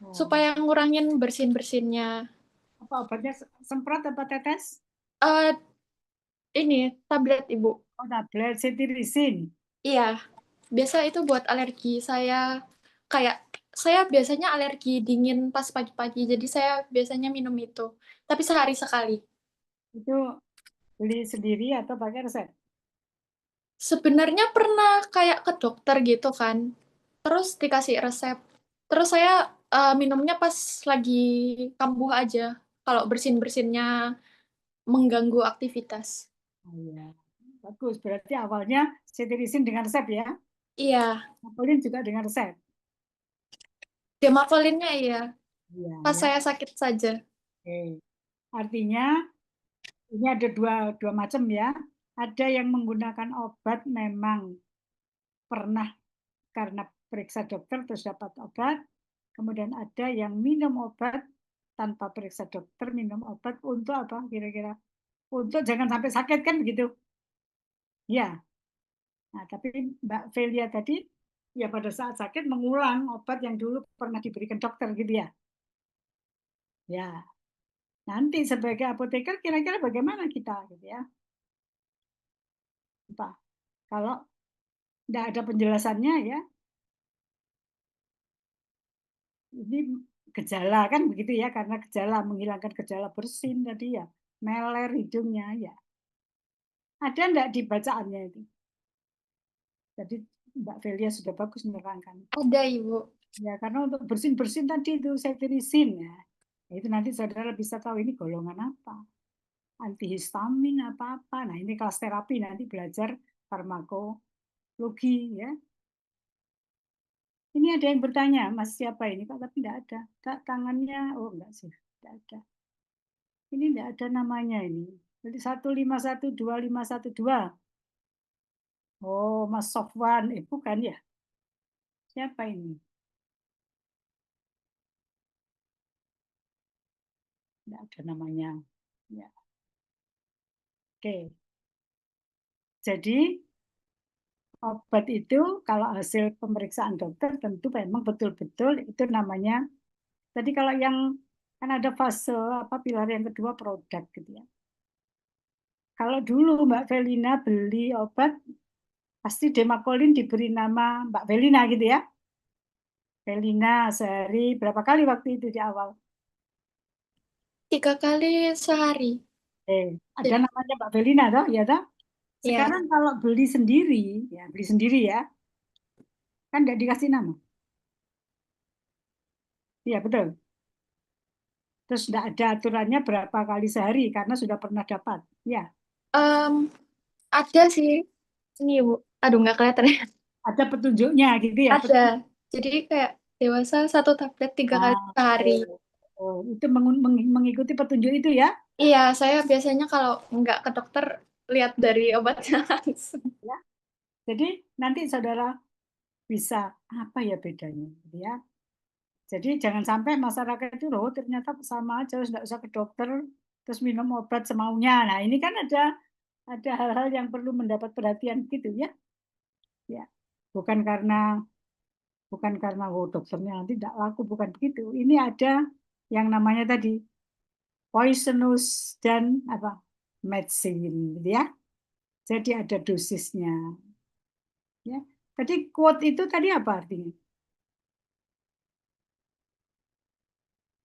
Oh. supaya ngurangin bersin-bersinnya. Apa obatnya semprot apa tetes? Eh ini tablet Ibu. Oh, tablet cetirizine. Iya. Biasa itu buat alergi saya. Kayak saya biasanya alergi dingin pas pagi-pagi, jadi saya biasanya minum itu. Tapi sehari sekali. Itu beli sendiri atau pakai resep? Sebenarnya pernah kayak ke dokter gitu kan. Terus dikasih resep. Terus saya minumnya pas lagi kambuh aja. Kalau bersin-bersinnya mengganggu aktivitas. Oh, iya. Bagus. Berarti awalnya cetirizine dengan resep ya. Iya, Napolin juga dengan resep. Demakolinnya iya. Iya, Pas ya. saya sakit saja. Oke. Artinya Ini ada dua macam ya. Ada yang menggunakan obat memang pernah karena periksa dokter terus dapat obat. Kemudian ada yang minum obat tanpa periksa dokter, minum obat untuk apa kira-kira? Untuk jangan sampai sakit kan begitu. Ya. Nah, tapi Mbak Velia tadi ya pada saat sakit mengulang obat yang dulu pernah diberikan dokter gitu ya. Ya. Nanti sebagai apoteker kira-kira bagaimana kita gitu ya. Apa? Kalau tidak ada penjelasannya ya, ini gejala kan begitu ya, karena gejala menghilangkan gejala bersin tadi ya, meler hidungnya ya. Ada enggak di bacaannya itu? Jadi Mbak Velia sudah bagus menerangkan. Ada, Ibu. Ya, karena untuk bersin-bersin tadi itu ceftriaxone ya. Itu nanti saudara bisa tahu ini golongan apa. Antihistamin apa-apa. Nah, ini kelas terapi nanti belajar farmakologi ya. Ini ada yang bertanya, Mas siapa ini? Kok tapi tidak ada. Tangannya, oh enggak sih, tidak ada. Ini tidak ada namanya ini. Jadi 1512512. Oh, Mas Sofwan, bukan ya? Siapa ini? Tidak ada namanya. Ya. Oke. Jadi obat itu kalau hasil pemeriksaan dokter tentu memang betul-betul itu namanya. Tadi kalau yang kan ada fase apa pilar yang kedua produk gitu ya. Kalau dulu Mbak Velina beli obat pasti Demacolin diberi nama Mbak Velina gitu ya. Velina sehari berapa kali waktu itu di awal? 3 kali sehari. Ada namanya Mbak Velina toh, ya toh? Ya. Sekarang kalau beli sendiri ya, kan tidak dikasih nama. Iya betul. Terus tidak ada aturannya berapa kali sehari karena sudah pernah dapat. Ya. Ada sih. Ini, Ibu. Aduh, nggak kelihatan ya. Ada petunjuknya gitu ya. Ada. Jadi kayak dewasa 1 tablet 3 kali sehari. Itu mengikuti petunjuk itu ya? Iya, saya biasanya kalau nggak ke dokter lihat dari obatnya langsung. Ya. Jadi nanti saudara bisa apa ya bedanya, gitu ya. Jadi jangan sampai masyarakat itu loh ternyata sama aja, tidak usah ke dokter, terus minum obat semaunya. Nah ini kan ada hal-hal yang perlu mendapat perhatian gitu ya. Ya, bukan karena dokternya nanti tidak laku, bukan begitu. Ini ada yang namanya tadi poisonous dan apa medicine, gitu ya. Jadi ada dosisnya. Ya, tadi quote itu tadi apa artinya?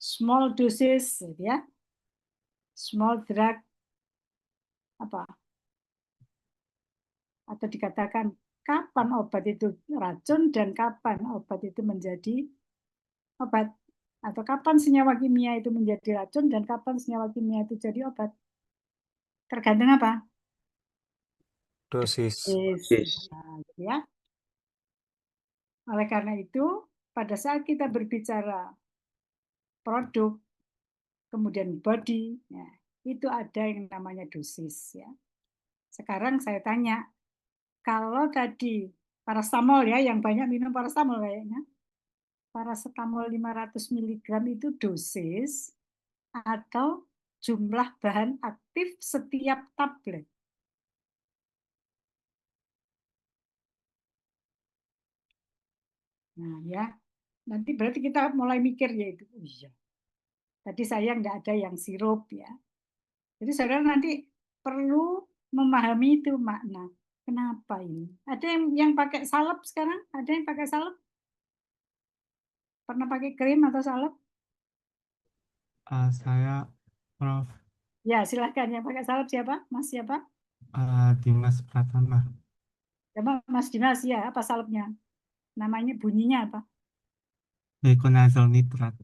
Small doses, gitu ya. Small drug apa? Atau dikatakan kapan obat itu racun dan kapan obat itu menjadi obat, atau kapan senyawa kimia itu menjadi racun dan kapan senyawa kimia itu jadi obat. Tergantung apa? Dosis. Nah, ya. Oleh karena itu, pada saat kita berbicara produk, kemudian body, ya, itu ada yang namanya dosis. Ya. Sekarang saya tanya, kalau tadi paracetamol ya, yang banyak minum paracetamol kayaknya, paracetamol 500 mg itu dosis atau jumlah bahan aktif setiap tablet. Nah ya, nanti berarti kita mulai mikir ya itu. Oh, iya. Tadi saya nggak ada yang sirup ya. Jadi saudara nanti perlu memahami itu makna. Kenapa ini? Ada yang pakai salep sekarang? Ada yang pakai salep? Pernah pakai krim atau salep? Saya Prof. Ya silahkan, yang pakai salep siapa? Mas siapa? Dimas Pratama. Coba Mas Dimas ya, apa salepnya? Namanya bunyinya apa? Fluconazole nitrat.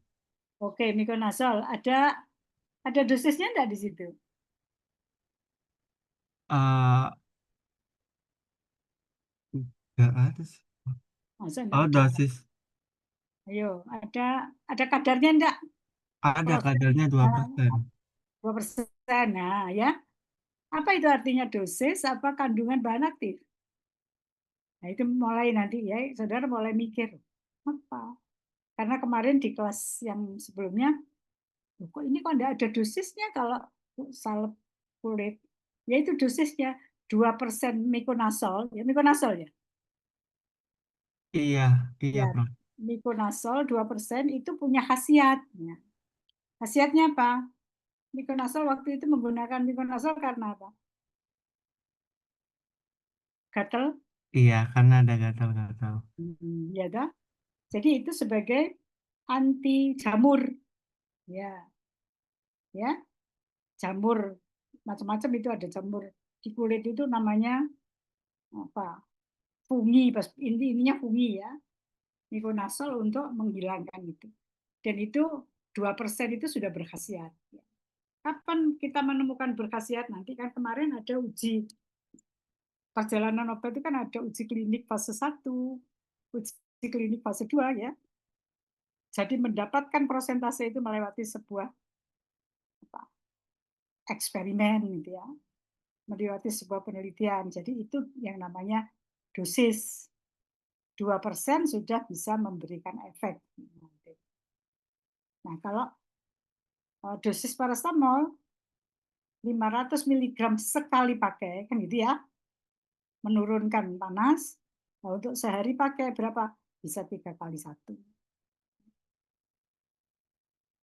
Oke, mikonazol. Ada dosisnya enggak di situ? Nggak ada sih. Masa Oh, enggak ada? dosis. Ayo, ada kadarnya enggak? Ada kadarnya 2%. 2%. Nah, ya. Apa itu artinya dosis? Apa kandungan bahan aktif? Nah, itu mulai nanti ya, saudara mulai mikir. Apa? Karena kemarin di kelas yang sebelumnya, kok ini kok enggak ada dosisnya kalau salep kulit. Ya itu dosisnya 2% mikonazol, ya mikonazol ya. Iya, iya, Ya, Prof. mikonazol 2% itu punya khasiat. Ya. Khasiatnya apa? Mikonazol waktu itu menggunakan mikonazol karena apa? Gatal? Iya, karena ada gatal-gatal. Ya dah. Jadi itu sebagai anti jamur. Ya, ya. Jamur macam-macam itu ada jamur di kulit itu namanya apa? Fungi, intinya fungi ya. Mikonazol untuk menghilangkan itu. Dan itu 2% itu sudah berkhasiat. Kapan kita menemukan berkhasiat? Nanti kan kemarin ada uji perjalanan obat itu kan ada uji klinik fase 1, uji klinik fase 2 ya. Jadi mendapatkan prosentase itu melewati sebuah eksperimen gitu ya. Melewati sebuah penelitian. Jadi itu yang namanya dosis. 2% sudah bisa memberikan efek. Nah, kalau dosis paracetamol 500 mg sekali pakai, kan gitu ya, menurunkan panas. Nah, untuk sehari pakai berapa? Bisa 3 kali 1.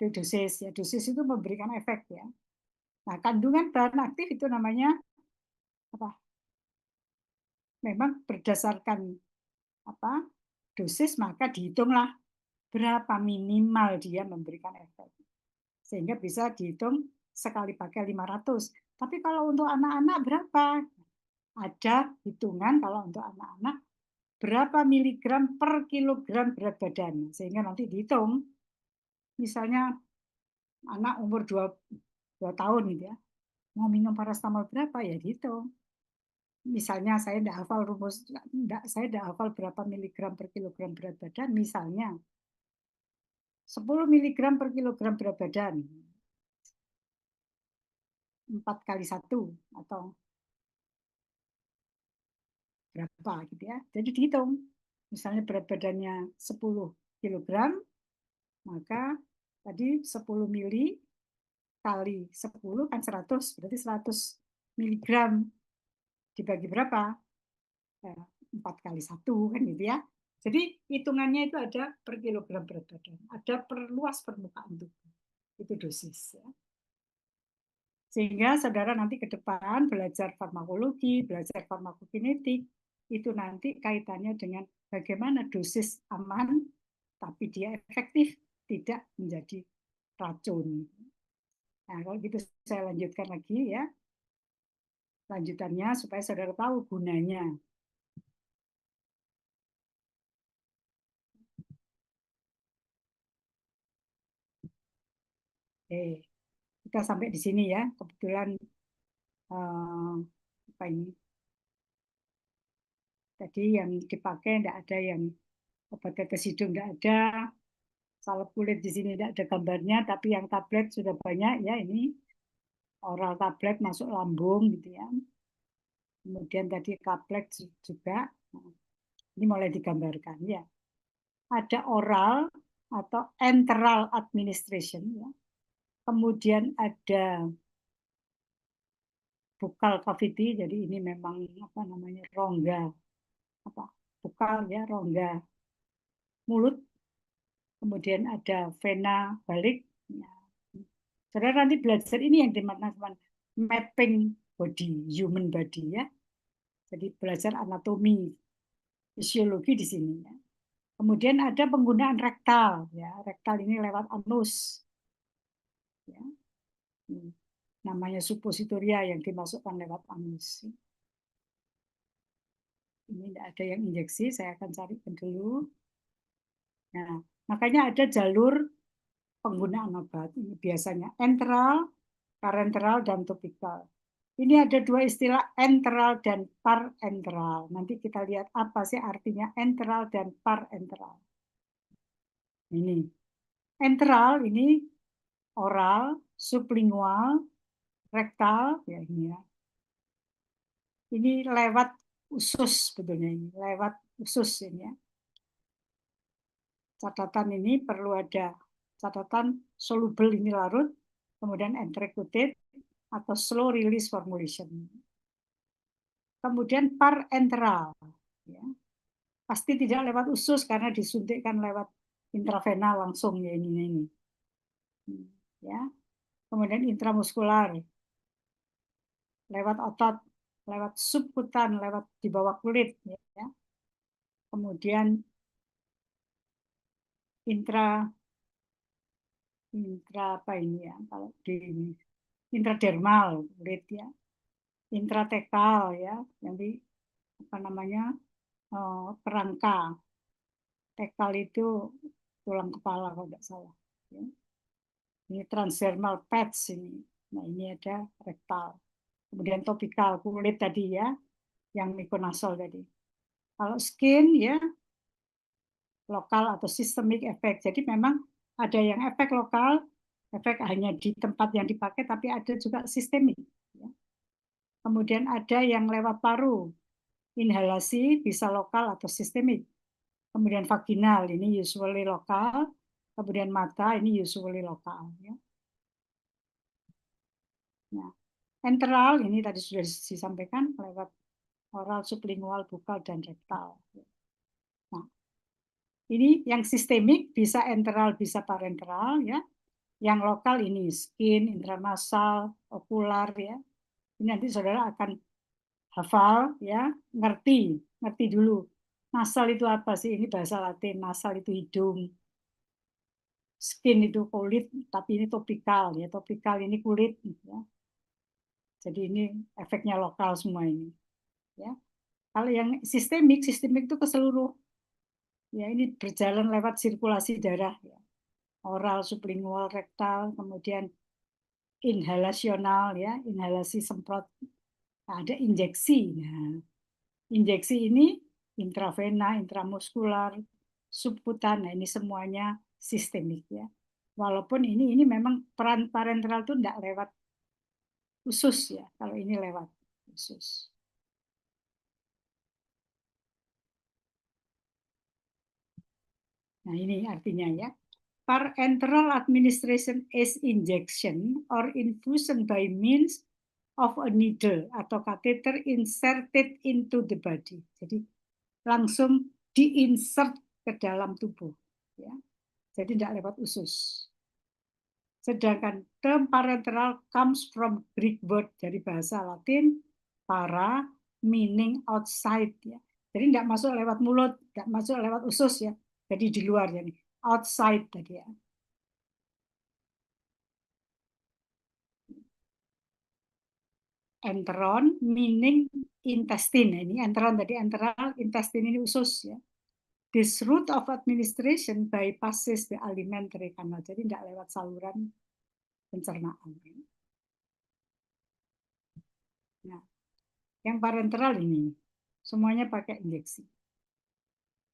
Itu dosis ya. Dosis itu memberikan efek ya. Nah, kandungan bahan aktif itu namanya apa? Memang berdasarkan apa? Dosis maka dihitunglah berapa minimal dia memberikan efek. Sehingga bisa dihitung sekali pakai 500. Tapi kalau untuk anak-anak berapa? Ada hitungan kalau untuk anak-anak berapa miligram per kilogram berat badan. Sehingga nanti dihitung. Misalnya anak umur 2 tahun gitu ya. Mau minum paracetamol berapa ya dihitung. Misalnya saya tidak hafal rumus, saya tidak hafal berapa miligram per kilogram berat badan. Misalnya 10 miligram per kilogram berat badan. 4 kali 1 atau berapa gitu ya. Jadi dihitung. Misalnya berat badannya 10 kilogram, maka tadi 10 mili kali 10 kan 100, berarti 100 miligram dibagi berapa? 4 kali 1 kan gitu ya. Jadi hitungannya itu ada per kilogram berat badan, ada per luas permukaan tubuh. Itu dosis ya. Sehingga saudara nanti ke depan belajar farmakologi, belajar farmakokinetik, itu nanti kaitannya dengan bagaimana dosis aman, tapi dia efektif, tidak menjadi racun. Nah, kalau gitu saya lanjutkan lagi ya. Lanjutannya supaya saudara tahu gunanya. Oke, kita sampai di sini ya. Kebetulan apa ini? Tadi yang dipakai tidak ada yang obat tetes hidung tidak ada. Salep kulit di sini tidak ada gambarnya, tapi yang tablet sudah banyak ya ini. Oral tablet masuk lambung gitu ya. Kemudian tadi kaplet juga. Ini mulai digambarkan ya. Ada oral atau enteral administration ya. Kemudian ada buccal cavity, jadi ini memang apa namanya rongga apa buccal ya rongga mulut. Kemudian ada vena balik. Ya. Saudara nanti belajar ini yang teman-teman mapping body, human body ya. Jadi belajar anatomi, fisiologi di sini ya. Kemudian ada penggunaan rektal ya. Rektal ini lewat anus. Ya. Namanya suppositoria yang dimasukkan lewat anus. Ini tidak ada yang injeksi, saya akan carikan dulu. Nah, makanya ada jalur penggunaan obat. Ini biasanya enteral, parenteral, dan topikal. Ini ada 2 istilah enteral dan parenteral. Nanti kita lihat apa sih artinya enteral dan parenteral. Ini. Enteral ini oral, sublingual, rektal, ya ini ya. Ini lewat usus sebetulnya ini, lewat usus ini ya. Catatan ini perlu ada catatan soluble ini larut, kemudian entrecutide atau slow release formulation. Kemudian parenteral, ya. Pasti tidak lewat usus karena disuntikkan lewat intravena langsung ya ini. Ya. Kemudian intramuskular, lewat otot, lewat subkutan, lewat di bawah kulit, ya. Kemudian intra apa ini ya, kalau di intradermal kulit ya, intratekal ya, yang di apa namanya kerangka, tekal itu tulang kepala kalau tidak salah. Ya. Ini transdermal patch ini, nah ini ada rektal. Kemudian topikal kulit tadi ya, yang mikonasol tadi. Kalau skin ya lokal atau systemic effect. Jadi memang ada yang efek lokal, efek hanya di tempat yang dipakai, tapi ada juga sistemik. Ya. Kemudian ada yang lewat paru, inhalasi bisa lokal atau sistemik. Kemudian vaginal ini usually lokal, kemudian mata ini usually lokal. Ya. Nah, enteral ini tadi sudah disampaikan lewat oral, sublingual, bukal, dan rektal. Nah, ini yang sistemik bisa enteral, bisa parenteral ya. Yang lokal ini skin, intranasal, okular ya. Ini nanti saudara akan hafal ya, ngerti dulu. Nasal itu apa sih? Ini bahasa Latin. Nasal itu hidung. Skin itu kulit, tapi ini topikal ya. Topikal ini kulit ya. Jadi ini efeknya lokal semua ini. Ya. Kalau yang sistemik itu ke seluruh. Ya, ini berjalan lewat sirkulasi darah ya. Oral, sublingual, rektal, kemudian inhalasional ya, inhalasi semprot. Nah, ada injeksi. Nah, injeksi ini intravena, intramuskular, subkutan. Nah, ini semuanya sistemik ya. Walaupun ini memang peran parenteral itu tidak lewat usus ya, kalau ini lewat usus. Nah, ini artinya ya. Parenteral administration is injection or infusion by means of a needle atau catheter inserted into the body. Jadi langsung diinsert ke dalam tubuh. Ya. Jadi tidak lewat usus. Sedangkan term parenteral comes from Greek word dari bahasa Latin para, meaning outside. Ya. Jadi tidak masuk lewat mulut, tidak masuk lewat usus ya. Jadi di luar ya. Outside tadi ya. Enteron meaning intestine. Ini enteron tadi, enteral, intestine ini usus ya. This route of administration bypasses the alimentary canal. Jadi tidak lewat saluran pencernaan. Nah, yang parenteral ini semuanya pakai injeksi.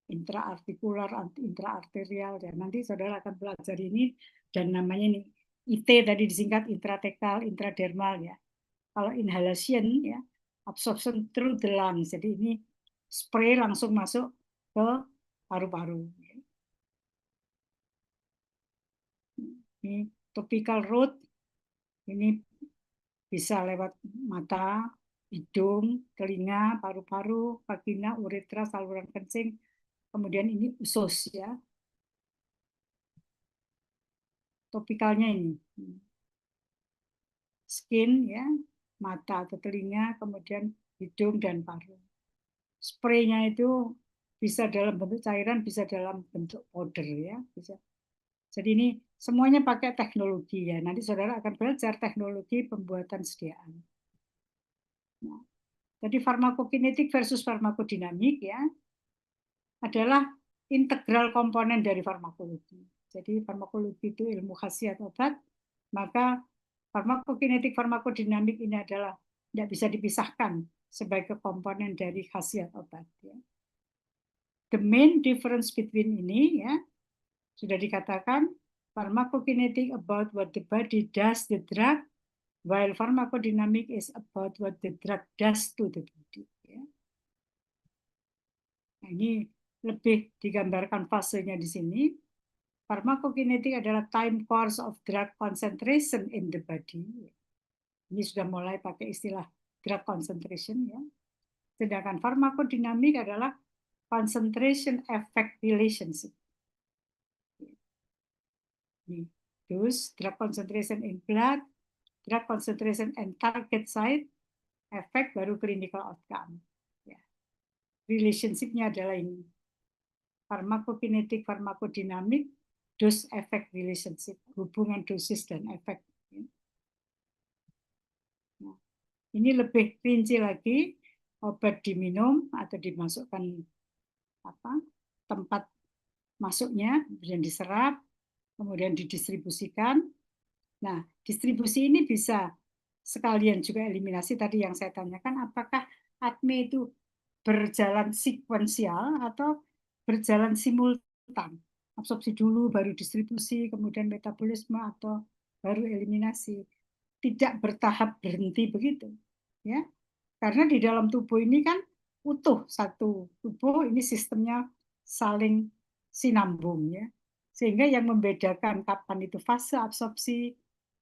Intraartikular, intraarterial. Dan nanti saudara akan belajar ini dan namanya ini IT tadi disingkat intratekal, intradermal ya. Kalau inhalation ya, absorption through the lungs. Jadi ini spray langsung masuk ke paru-paru. Ini topical route, ini bisa lewat mata, hidung, telinga, paru-paru, vagina, uretra, saluran kencing, kemudian ini usus ya. Topikalnya ini skin ya, mata atau telinga, kemudian hidung dan paru. Spraynya itu bisa dalam bentuk cairan, bisa dalam bentuk powder ya, bisa. Jadi ini semuanya pakai teknologi ya. Nanti saudara akan belajar teknologi pembuatan sediaan. Nah, jadi farmakokinetik versus farmakodinamik ya adalah integral komponen dari farmakologi. Jadi farmakologi itu ilmu khasiat obat, maka farmakokinetik farmakodinamik ini adalah tidak bisa dipisahkan sebagai komponen dari khasiat obat. Ya. The main difference between ini ya sudah dikatakan, pharmacokinetic about what the body does the drug, while pharmacodynamic is about what the drug does to the body. Ya. Nah, ini lebih digambarkan fasenya di sini. Pharmacokinetic adalah time course of drug concentration in the body. Ini sudah mulai pakai istilah drug concentration ya. Sedangkan pharmacodynamic adalah concentration effect relationship. Dose, drug concentration in blood, drug concentration and target site, efek baru clinical outcome. Ya. Relationship-nya adalah ini. Pharmacokinetic, pharmacodynamic, dose effect relationship, hubungan dosis dan efek. Nah, ini lebih rinci lagi, obat diminum atau dimasukkan tempat masuknya, kemudian diserap, kemudian didistribusikan. Nah, distribusi ini bisa sekalian juga eliminasi tadi yang saya tanyakan, apakah ADME itu berjalan sekuensial atau berjalan simultan? Absorpsi dulu, baru distribusi, kemudian metabolisme atau baru eliminasi. Tidak bertahap berhenti begitu, ya. Karena di dalam tubuh ini kan utuh satu tubuh, ini sistemnya saling sinambung, ya. Sehingga yang membedakan kapan itu fase absorpsi,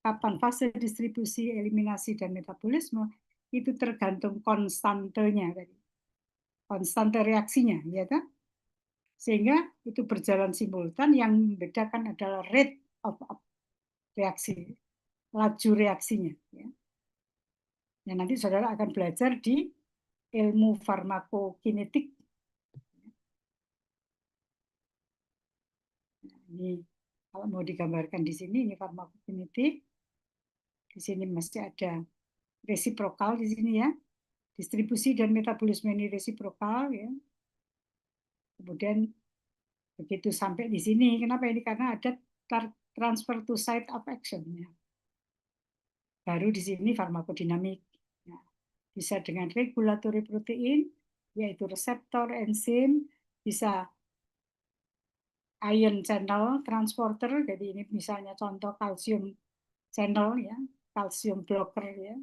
kapan fase distribusi, eliminasi dan metabolisme itu tergantung konstantenya tadi, konstante reaksinya, ya kan? Sehingga itu berjalan simultan, yang membedakan adalah rate of reaksi, laju reaksinya. Ya. Yang nanti saudara akan belajar di ilmu farmakokinetik. Nah, ini kalau mau digambarkan di sini, ini farmakokinetik. Di sini masih ada resiprokal di sini ya. Distribusi dan metabolisme ini resiprokal ya. Kemudian begitu sampai di sini, kenapa ini? Karena ada transfer to site of action. Ya. Baru di sini farmakodinamik. Ya. Bisa dengan regulatory protein, yaitu reseptor, enzim, bisa ion channel transporter, jadi ini misalnya contoh kalsium channel, ya, kalsium blocker. Ya.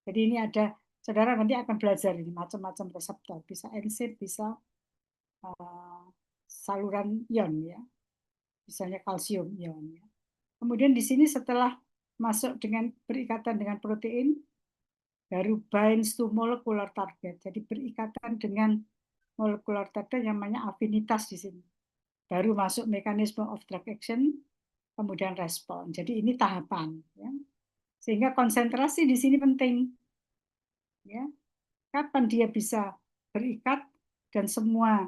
Jadi ini ada, saudara nanti akan belajar ini macam-macam reseptor, bisa enzim, bisa saluran ion ya, misalnya kalsium ion ya. Kemudian di sini setelah masuk dengan berikatan dengan protein, baru binds to molecular target. Jadi berikatan dengan molecular target yang namanya afinitas di sini. Baru masuk mekanisme of drug action, kemudian respon. Jadi ini tahapan. Ya. Sehingga konsentrasi di sini penting. Ya. Kapan dia bisa berikat dan semua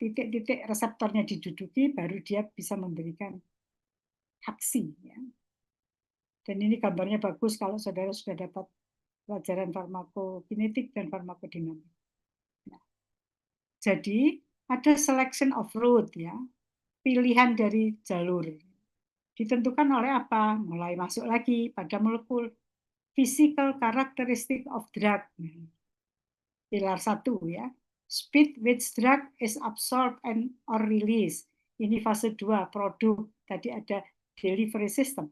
titik-titik reseptornya diduduki, baru dia bisa memberikan aksi. Ya. Dan ini gambarnya bagus kalau saudara sudah dapat pelajaran farmakokinetik dan farmakodinamik. Nah, jadi ada selection of route ya, pilihan dari jalur. Ditentukan oleh apa? Mulai masuk lagi pada molekul physical characteristic of drug. Pilar 1 ya. Speed which drug is absorbed and or released. Ini fase 2, produk. Tadi ada delivery system.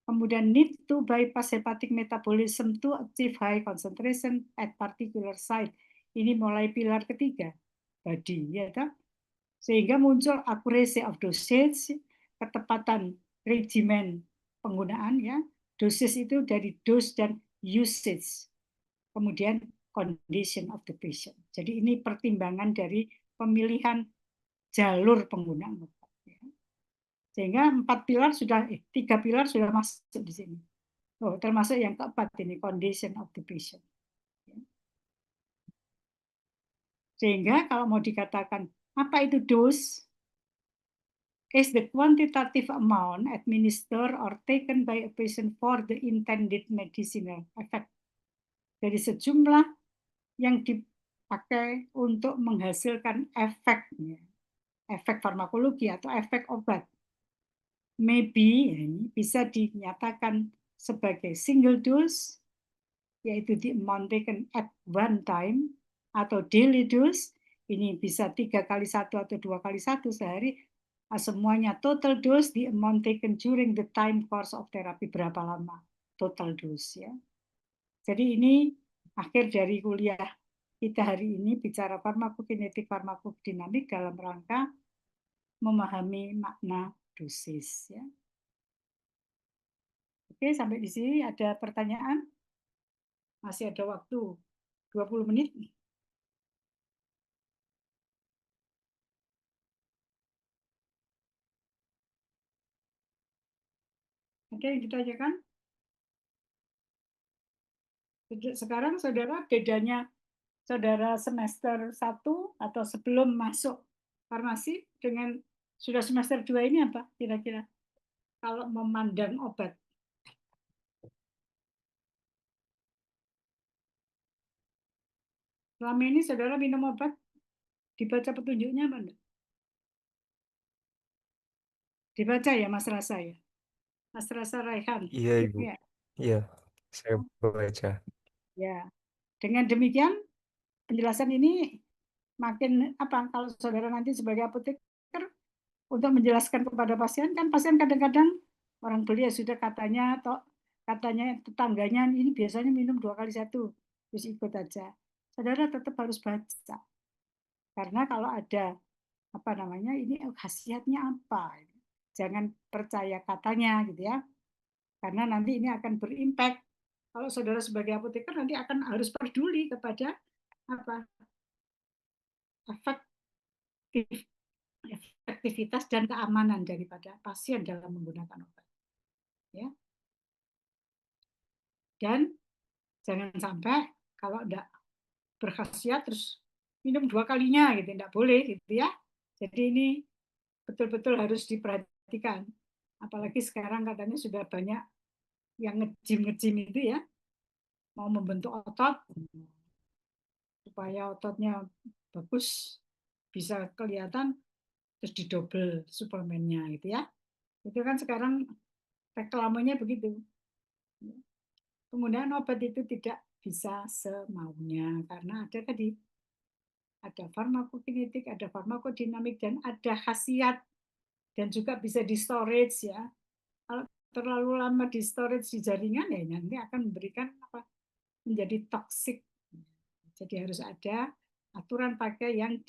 Kemudian need to bypass hepatic metabolism to achieve high concentration at particular site. Ini mulai pilar ketiga, body, ya tak? Sehingga muncul accuracy of dosage, ketepatan regimen penggunaan, ya. Dosis itu dari dose dan usage. Kemudian condition of the patient. Jadi ini pertimbangan dari pemilihan jalur penggunaan obat. Sehingga 3 pilar sudah masuk di sini. Oh, termasuk yang keempat ini, condition of the patient. Sehingga kalau mau dikatakan apa itu dose? Is the quantitative amount administered or taken by a patient for the intended medicinal effect. Dari sejumlah yang dipakai untuk menghasilkan efeknya, efek farmakologi atau efek obat. Maybe ini bisa dinyatakan sebagai single dose, yaitu the amount taken at one time, atau daily dose, ini bisa 3 kali 1 atau 2 kali 1 sehari, semuanya total dose the amount taken during the time course of therapy, berapa lama total dose ya. Jadi ini akhir dari kuliah kita hari ini bicara farmakokinetik farmakodinamik dalam rangka memahami makna dosis ya. Oke, sampai di sini ada pertanyaan? Masih ada waktu 20 menit. Ada yang ditanyakan? Sekarang saudara, bedanya saudara semester 1 atau sebelum masuk farmasi dengan sudah semester 2 ini apa kira-kira? Kalau memandang obat. Selama ini saudara minum obat, dibaca petunjuknya apa enggak? Dibaca ya Mas Rasa ya? Mas Rasa Raihan. Iya, Ibu. Ya. Iya, saya baca. Ya. Dengan demikian penjelasan ini makin apa kalau saudara nanti sebagai apoteker untuk menjelaskan kepada pasien, kan pasien kadang-kadang orang beli ya sudah katanya atau katanya tetangganya ini biasanya minum 2 kali 1, terus ikut aja. Saudara tetap harus baca. Karena kalau ada apa namanya ini khasiatnya apa? Jangan percaya katanya gitu ya. Karena nanti ini akan berimpact. Kalau saudara sebagai apoteker nanti akan harus peduli kepada apa? Efektivitas dan keamanan daripada pasien dalam menggunakan obat. Ya. Dan jangan sampai kalau tidak berkhasiat terus minum 2 kalinya gitu, tidak boleh gitu ya. Jadi ini betul-betul harus diperhatikan. Apalagi sekarang katanya sudah banyak yang ngejim itu ya, mau membentuk otot supaya ototnya bagus, bisa kelihatan, terus didobel suplemennya gitu ya. Itu kan sekarang reklamanya begitu. Penggunaan obat itu tidak bisa semaunya karena ada tadi ada farmakokinetik, ada farmakodinamik, dan ada khasiat dan juga bisa di storage ya. Kalau terlalu lama di storage di jaringan ya nanti akan memberikan apa? Menjadi toksik. Jadi harus ada aturan pakai yang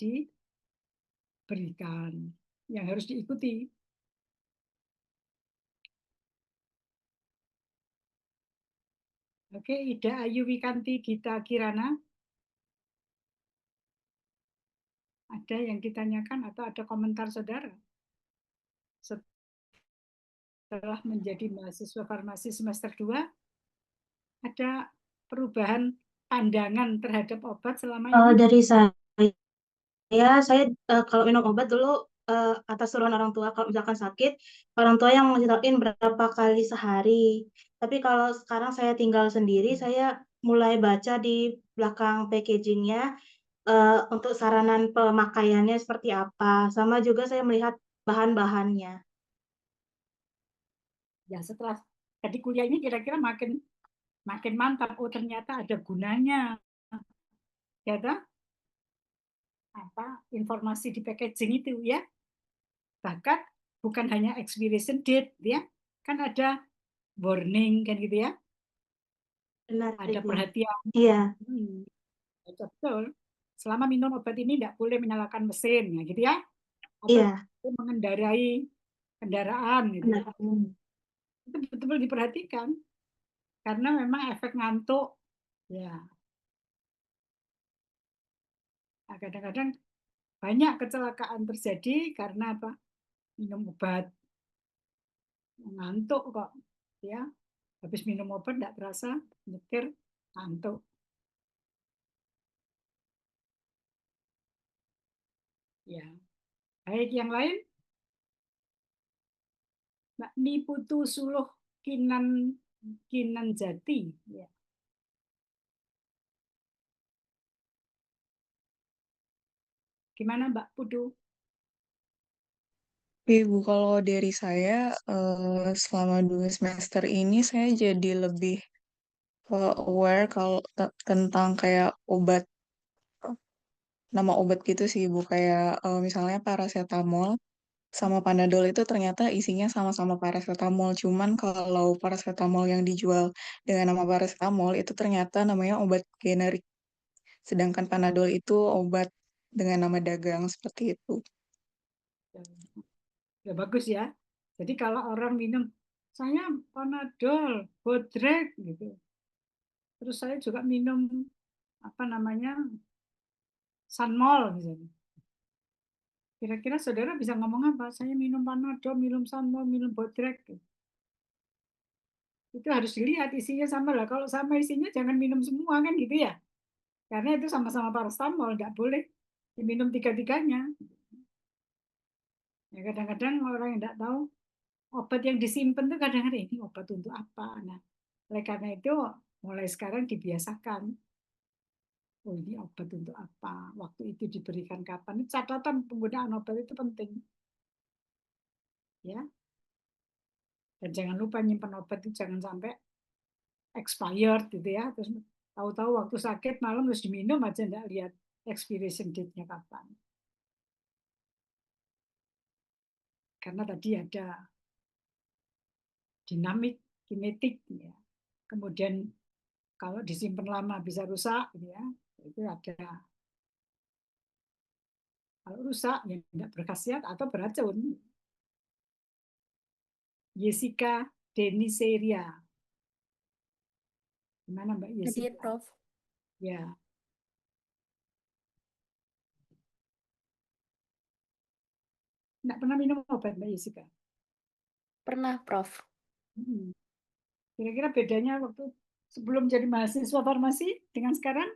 diberikan, yang harus diikuti. Oke, Ida Ayu Wikanti Gita Kirana. Ada yang ditanyakan atau ada komentar saudara? Setelah menjadi mahasiswa farmasi semester 2, ada perubahan pandangan terhadap obat selama ini? Dari saya kalau minum obat dulu atas suruhan orang tua, kalau misalkan sakit, orang tua yang ngasih tauin berapa kali sehari. Tapi kalau sekarang saya tinggal sendiri, saya mulai baca di belakang packagingnya untuk saranan pemakaiannya seperti apa. Sama juga saya melihat bahan-bahannya. Ya setelah tadi kuliah ini kira-kira makin mantap. Oh ternyata ada gunanya. Ya kan? Apa informasi di packaging itu ya. Bahkan bukan hanya expiration date ya. Kan ada warning kan gitu ya. Benar, Ada Ibu. perhatian. Iya. Betul. Selama minum obat ini tidak boleh menyalakan mesin ya gitu ya. Iya. Mengendarai kendaraan gitu. Benar. Itu betul-betul diperhatikan. Karena memang efek ngantuk ya. Nah, kadang-kadang banyak kecelakaan terjadi karena apa? Minum obat ngantuk kok ya. Habis minum obat tidak terasa nyetir ngantuk. Ya. Baik yang lain? Mbak Niputu Suluh Kinan Jati ya. Gimana Mbak Putu? Ibu, kalau dari saya selama 2 semester ini saya jadi lebih aware kalau tentang kayak obat, nama obat gitu sih Ibu, kayak misalnya paracetamol. sama Panadol itu ternyata isinya sama-sama paracetamol. Cuman kalau paracetamol yang dijual dengan nama paracetamol itu ternyata namanya obat generik. Sedangkan Panadol itu obat dengan nama dagang seperti itu. Ya bagus ya. Jadi kalau orang minum, saya Panadol, Bodrek gitu. Terus saya juga minum apa namanya Sanmol misalnya. Kira-kira saudara bisa ngomong apa? Saya minum Panadol, minum Sanmol, minum Bodrek. Itu harus dilihat isinya sama lah. Kalau sama isinya jangan minum semua kan gitu ya. Karena itu sama-sama paracetamol, nggak boleh diminum tiga-tiganya. Ya, kadang-kadang orang yang nggak tahu obat yang disimpan tuh kadang-kadang ini obat untuk apa. Nah, oleh karena itu mulai sekarang dibiasakan. Oh ini obat untuk apa? Waktu itu diberikan kapan? Catatan penggunaan obat itu penting. Ya. Dan jangan lupa nyimpan obat itu jangan sampai expired gitu ya. Terus tahu-tahu waktu sakit malam harus diminum aja nggak lihat expiration date-nya kapan. Karena tadi ada dinamik, kinetik, ya. Kemudian kalau disimpan lama bisa rusak, gitu ya. Itu ada kalau rusak ya tidak berkhasiat atau beracun. Jessica Deniseria. Gimana Mbak Tadi Jessica? Prof. Ya. Tidak pernah minum obat Mbak Jessica? Pernah Prof. Kira-kira bedanya waktu sebelum jadi mahasiswa farmasi dengan sekarang?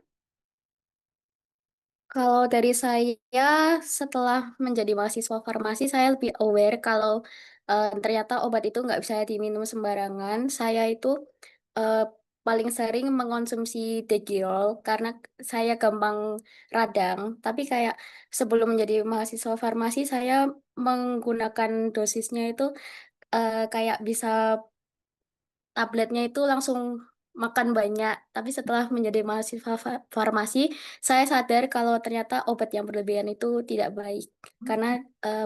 Kalau dari saya, setelah menjadi mahasiswa farmasi, saya lebih aware kalau ternyata obat itu nggak bisa diminum sembarangan. Saya itu eh, paling sering mengonsumsi Degirol karena saya gampang radang. Tapi kayak sebelum menjadi mahasiswa farmasi, saya menggunakan dosisnya itu kayak bisa tabletnya itu langsung makan banyak. Tapi setelah menjadi mahasiswa farmasi, saya sadar kalau ternyata obat yang berlebihan itu tidak baik. Karena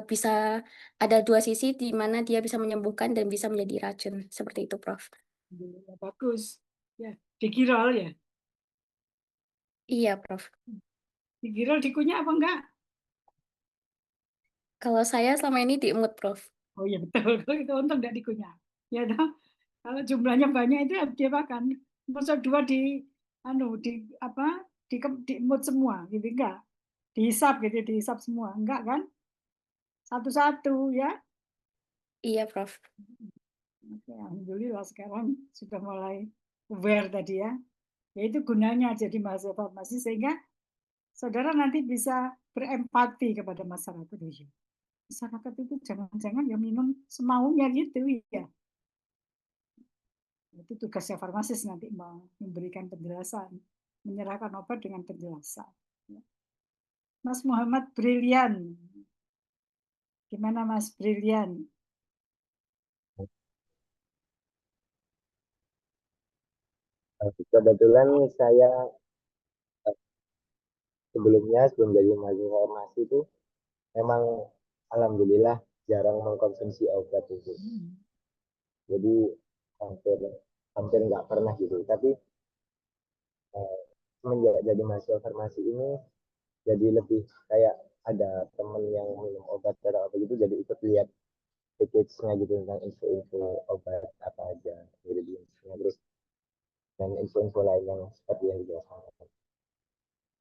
bisa ada dua sisi di mana dia bisa menyembuhkan dan bisa menjadi racun. Seperti itu, Prof. Ya, bagus. Ya, Degirol ya. Iya, Prof. Degirol dikunyah apa enggak? Kalau saya selama ini diemut, Prof. Oh iya betul, kalau itu untung enggak dikunyah. Ya toh? Kalau jumlahnya banyak itu dia makan. Masa dua di apa? Diemut semua gitu enggak? Dihisap gitu, dihisap semua. Enggak kan? Satu-satu ya. Iya, Prof. Oke, alhamdulillah sekarang sudah mulai aware tadi ya. Yaitu gunanya jadi mahasiswa farmasi sehingga saudara nanti bisa berempati kepada masyarakat. Iya. Masyarakat itu jangan-jangan ya minum semaunya gitu ya. Itu tugasnya farmasis nanti memberikan penjelasan, menyerahkan obat dengan penjelasan. Mas Muhammad Brilian. Gimana Mas Brilian? Kebetulan saya sebelum jadi mahasiswa farmasi itu memang alhamdulillah jarang mengkonsumsi obat itu. Jadi hampir hampir nggak pernah gitu. Tapi semenjak jadi mahasiswa farmasi ini jadi lebih kayak ada temen yang minum obat atau apa gitu, jadi ikut lihat package-nya gitu tentang info-info obat apa aja ingredients-nya, terus dan info-info lain yang seperti yang dijelaskan.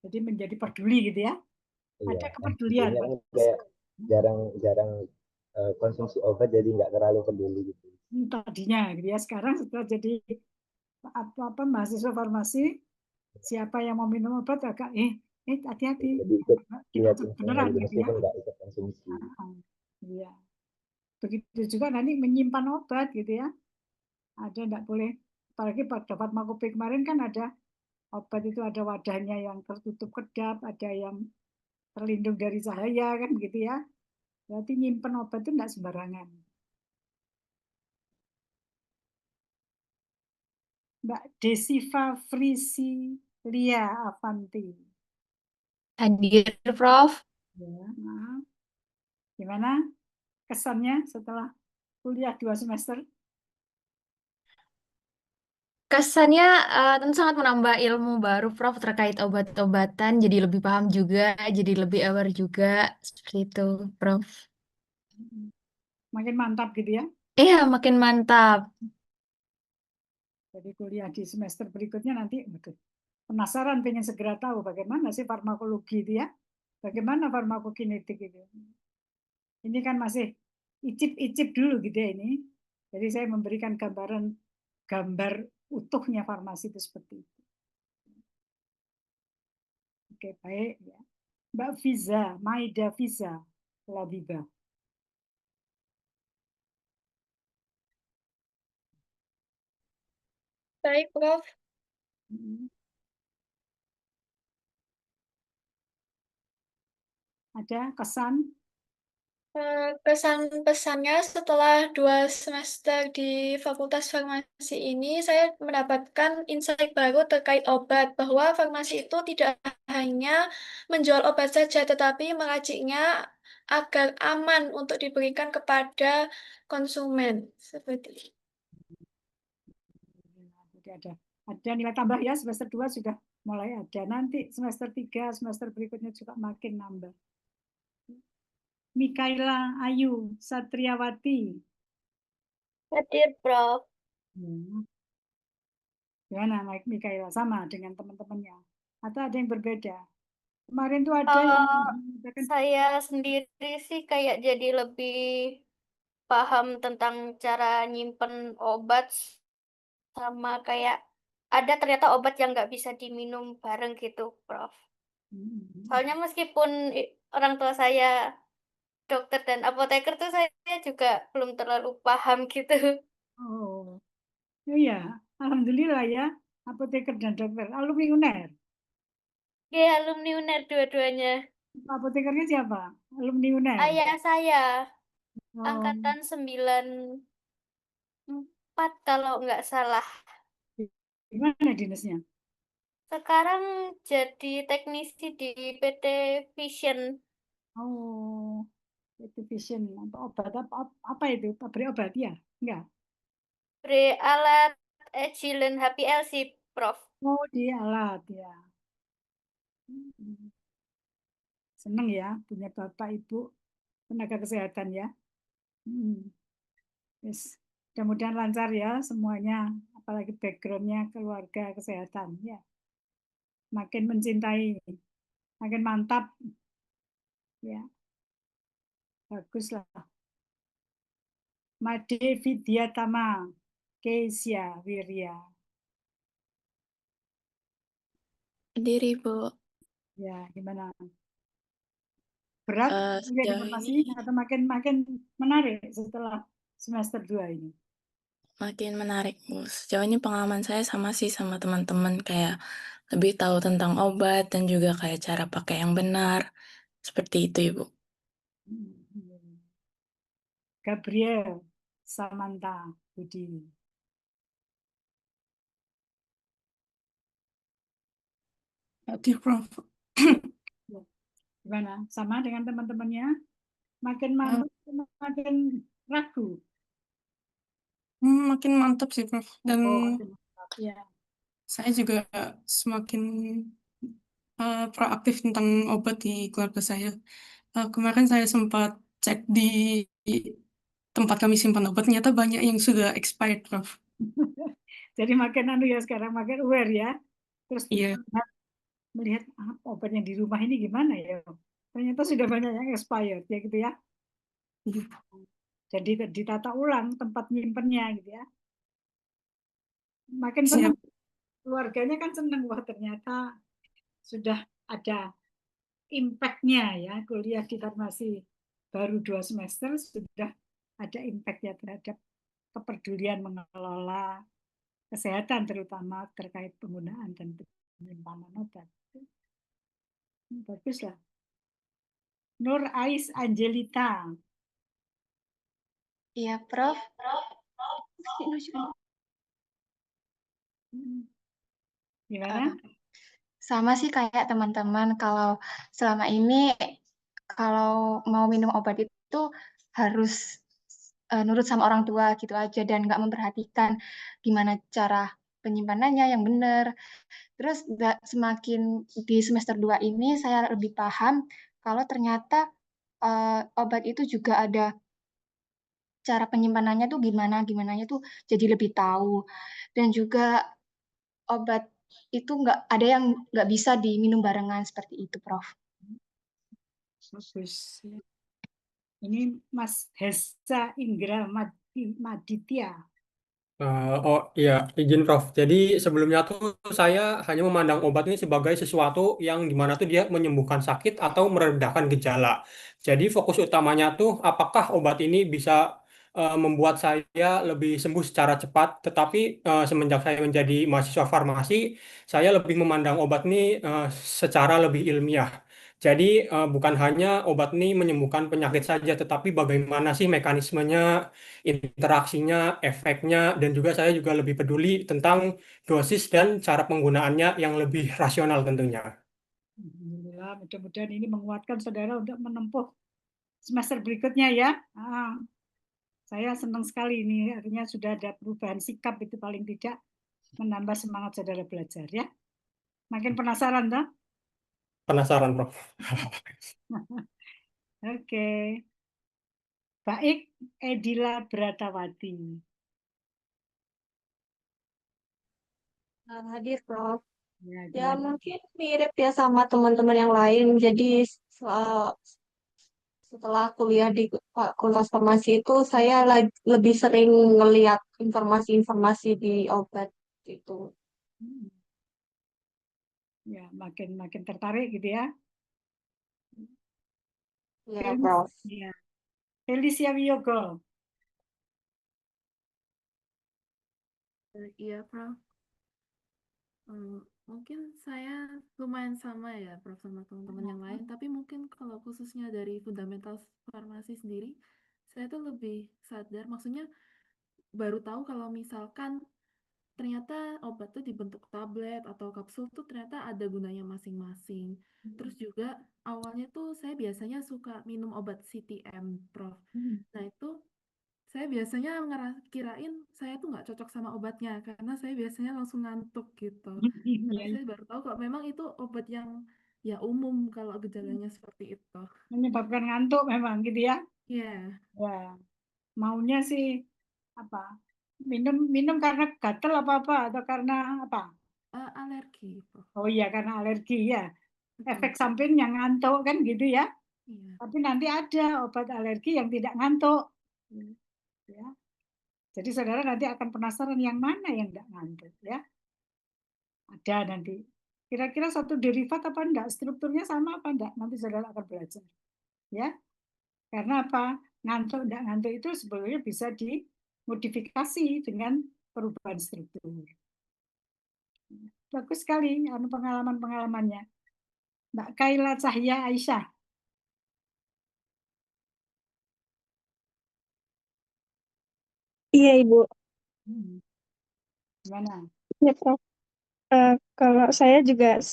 Jadi menjadi peduli gitu ya. Iya, Ada kepedulian. kan kayak jarang konsumsi obat jadi nggak terlalu peduli gitu. Tadinya gitu ya. Sekarang setelah jadi apa mahasiswa farmasi, siapa yang mau minum obat agak hati-hati. Jadi ikut Kita lihat beneran gitu, gitu ya. meskipun nggak ikut konsumsi. Iya. Begitu juga nanti menyimpan obat gitu ya. Ada enggak boleh, apalagi pada farmakope kemarin kan ada obat itu ada wadahnya yang tertutup kedap, ada yang terlindung dari cahaya kan gitu ya. Berarti nyimpen obat itu enggak sembarangan. Mbak Desiva Frisilia Avanti. Hadir, Prof. Ya, maaf. Gimana? kesannya setelah kuliah 2 semester? Kesannya tentu sangat menambah ilmu baru, Prof, terkait obat-obatan, jadi lebih paham juga, jadi lebih aware juga, seperti itu, Prof. Makin mantap gitu ya. Iya, makin mantap. Jadi kuliah di semester berikutnya nanti betul. Penasaran, pengen segera tahu bagaimana sih farmakologi itu ya, bagaimana farmakokinetik itu. Ini kan masih icip-icip dulu gitu ya ini. Jadi saya memberikan gambar utuhnya farmasi itu seperti itu. Oke, baik ya. Mbak Fiza, Maida Fiza, Labiba. Baik, Prof. Ada kesan? Kesan-pesannya setelah 2 semester di Fakultas Farmasi ini, saya mendapatkan insight baru terkait obat, bahwa farmasi itu tidak hanya menjual obat saja, tetapi meraciknya agar aman untuk diberikan kepada konsumen. Seperti itu. Jadi ada nilai tambah ya, semester 2 sudah mulai ada. Nanti semester 3, semester berikutnya juga makin nambah. Mikaela Ayu Satriawati. Hadir, Prof. Gimana Mikaela? Sama dengan teman-temannya? Atau ada yang berbeda? Kemarin tuh ada yang mengatakan, Saya sendiri sih kayak jadi lebih paham tentang cara nyimpen obat, sama kayak ada ternyata obat yang nggak bisa diminum bareng gitu, Prof. Soalnya meskipun orang tua saya dokter dan apoteker tuh saya juga belum terlalu paham gitu. oh iya, alhamdulillah ya, apoteker dan dokter, alumni UNER. Dia alumni UNER dua-duanya. Apotekernya siapa? Alumni UNER. Ayah saya Oh, angkatan 94 kalau nggak salah. gimana dinasnya? Sekarang jadi teknisi di PT Vision. Oh, itu vision obat apa itu? Pabrik obat ya? Enggak. Alat Agilent HPLC, Prof. Oh, di alat ya. Seneng ya punya bapak ibu tenaga kesehatan ya. Yes. Mudah-mudahan lancar ya semuanya, apalagi backgroundnya keluarga kesehatan ya. Makin mencintai, makin mantap ya. Baguslah. Made Vidyatama, Keisha Wirya. Diri, Bu. Ya, gimana? Berat kuliah di Sejauh farmasi ini atau makin menarik setelah semester 2 ini? makin menarik, Bu. Sejauh ini pengalaman saya sama sih sama teman-teman, kayak lebih tahu tentang obat dan juga kayak cara pakai yang benar. Seperti itu, Ibu. Gabriel Samantha Budi. Hadir, Prof. Gimana? Sama dengan teman-temannya? Makin mantap, makin ragu? Makin mantap sih, Prof. Dan makin mantap, ya. saya juga semakin proaktif tentang obat di keluarga saya. Kemarin saya sempat cek di tempat kami simpan obat, ternyata banyak yang sudah expired, Prof. Jadi makin ya sekarang, makin aware ya. Terus Iya. melihat obat yang di rumah ini gimana ya. Ternyata sudah banyak yang expired ya gitu ya. Jadi ditata ulang tempat nyimpennya gitu ya. Makin senang. Keluarganya kan senang, wah ternyata sudah ada impact-nya ya, kuliah di farmasi baru 2 semester sudah ada impact-nya terhadap kepedulian mengelola kesehatan, terutama terkait penggunaan dan penyimpanan obat. Baguslah. Nur Ais Angelita. Iya, Prof. Gimana? Sama sih kayak teman-teman, kalau selama ini kalau mau minum obat itu harus nurut sama orang tua gitu aja dan nggak memperhatikan gimana cara penyimpanannya yang benar. Terus semakin di semester 2 ini saya lebih paham kalau ternyata obat itu juga ada cara penyimpanannya tuh gimananya tuh jadi lebih tahu. Dan juga obat itu nggak ada yang nggak bisa diminum barengan seperti itu, Prof. Bagus. Ini Mas Hesa Indra Maditya. Oh iya, izin Prof. Jadi sebelumnya tuh saya hanya memandang obat ini sebagai sesuatu yang dimana tuh dia menyembuhkan sakit atau meredakan gejala. Jadi fokus utamanya tuh apakah obat ini bisa membuat saya lebih sembuh secara cepat. Tetapi semenjak saya menjadi mahasiswa farmasi, saya lebih memandang obat ini secara lebih ilmiah. Jadi bukan hanya obat ini menyembuhkan penyakit saja, tetapi bagaimana sih mekanismenya, interaksinya, efeknya, dan juga saya juga lebih peduli tentang dosis dan cara penggunaannya yang lebih rasional tentunya. Alhamdulillah, mudah-mudahan ini menguatkan saudara untuk menempuh semester berikutnya ya. Saya senang sekali ini, artinya sudah ada perubahan sikap itu paling tidak menambah semangat saudara belajar ya. Makin penasaran toh? Penasaran, Prof. Oke. Baik, Edila Bratawati. Hadir, Prof. Ya, Ya, gimana? mungkin mirip ya sama teman-teman yang lain. Jadi, setelah kuliah di Fakultas Farmasi itu, saya lebih sering ngelihat informasi-informasi di obat itu. Ya, makin tertarik gitu ya. Ya, Prof. Ya. Felicia Wiyogo. Iya, Prof. Mungkin saya lumayan sama ya, Prof, sama teman-teman yang lain. Tapi mungkin kalau khususnya dari fundamental farmasi sendiri, saya tuh lebih sadar. Maksudnya baru tahu kalau misalkan ternyata obat tuh dibentuk tablet atau kapsul tuh ternyata ada gunanya masing-masing. Terus juga awalnya tuh saya biasanya suka minum obat CTM, Prof. Nah itu saya biasanya kirain saya tuh nggak cocok sama obatnya karena saya biasanya langsung ngantuk gitu. Tapi saya baru tahu kok memang itu obat yang ya umum kalau gejalanya seperti itu. Menyebabkan ngantuk memang gitu ya. Iya. Ya, maunya sih apa? Minum karena gatel apa atau karena apa? Alergi, Prof. Oh iya, karena alergi ya. Betul. Efek sampingnya ngantuk kan gitu ya. Iya. Tapi nanti ada obat alergi yang tidak ngantuk. Ya. Jadi saudara nanti akan penasaran yang mana yang tidak ngantuk ya. Ada nanti. Kira-kira satu derivat apa enggak? Strukturnya sama apa enggak? Nanti saudara akan belajar. Ya. Karena apa? Ngantuk enggak ngantuk itu sebenarnya bisa dimodifikasi dengan perubahan struktur. Bagus sekali pengalaman-pengalamannya. Mbak Kaila Cahya Aisyah. Iya, Ibu. Gimana? Ya, Prof. Kalau saya juga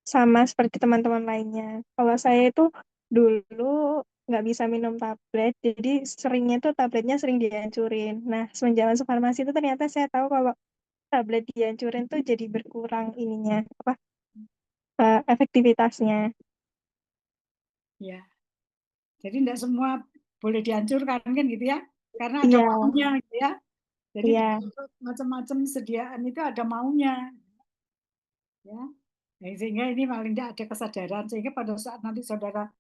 sama seperti teman-teman lainnya. Kalau saya itu dulu nggak bisa minum tablet, jadi seringnya tuh tabletnya sering dihancurin. Nah, semenjak masuk farmasi itu ternyata saya tahu kalau tablet dihancurin tuh jadi berkurang ininya, efektivitasnya. Ya. Jadi tidak semua boleh dihancurkan kan gitu ya. Karena ada maunya gitu ya. Jadi macam-macam sediaan itu ada maunya. Ya. Nah, sehingga ini paling tidak ada kesadaran sehingga pada saat nanti saudara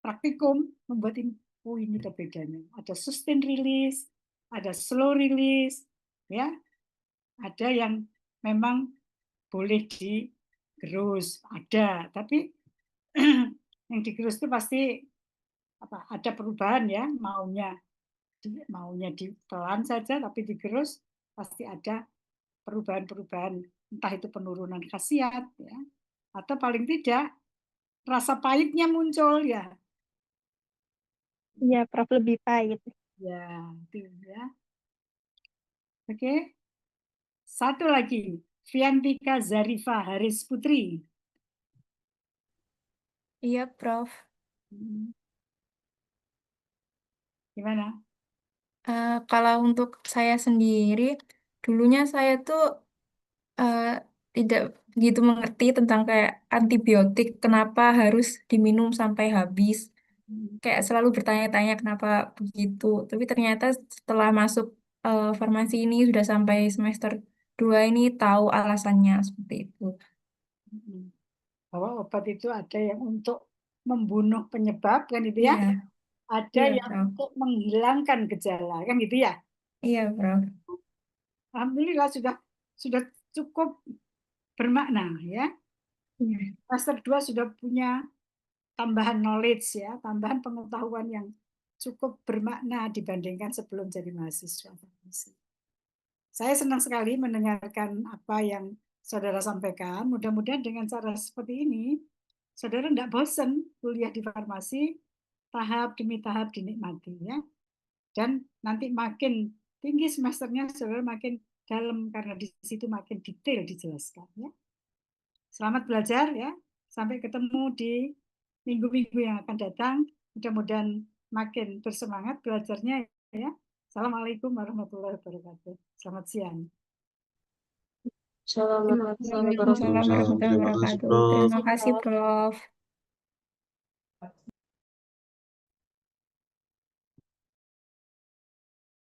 praktikum membuat ini, oh ini ada bedanya. Ada sustain release, ada slow release, ya. Ada yang memang boleh digerus, ada. Tapi yang digerus itu pasti apa? Ada perubahan ya, maunya ditelan saja, tapi digerus pasti ada perubahan-perubahan, entah itu penurunan khasiat, ya, atau paling tidak rasa pahitnya muncul ya. Iya, Prof, lebih pahit. Ya, itu ya. Oke. Satu lagi, Viantika Zarifa Haris Putri. Iya, Prof. Gimana? Kalau untuk saya sendiri, dulunya saya tuh eh, tidak begitu mengerti tentang kayak antibiotik, kenapa harus diminum sampai habis. Kayak selalu bertanya-tanya kenapa begitu. Tapi ternyata setelah masuk farmasi ini sudah sampai semester 2 ini tahu alasannya seperti itu. Mm. Bahwa obat itu ada yang untuk membunuh penyebab kan itu ya, Iya, ada iya, yang Prof. untuk menghilangkan gejala kan gitu ya. Iya, Prof. Alhamdulillah sudah cukup bermakna ya. Iya. Semester 2 sudah punya tambahan knowledge ya, tambahan pengetahuan yang cukup bermakna dibandingkan sebelum jadi mahasiswa farmasi. Saya senang sekali mendengarkan apa yang saudara sampaikan. Mudah-mudahan dengan cara seperti ini, saudara tidak bosan kuliah di farmasi, tahap demi tahap dinikmati ya. Dan nanti makin tinggi semesternya, saudara makin dalam karena di situ makin detail dijelaskan ya. Selamat belajar ya. Sampai ketemu di minggu-minggu yang akan datang. Mudah-mudahan makin bersemangat belajarnya ya. Assalamualaikum warahmatullahi wabarakatuh. Selamat siang. Assalamualaikum warahmatullahi Waalaikumsalam wabarakatuh. warahmatullahi Terima kasih, wabarakatuh. Prof. Terima kasih, Prof.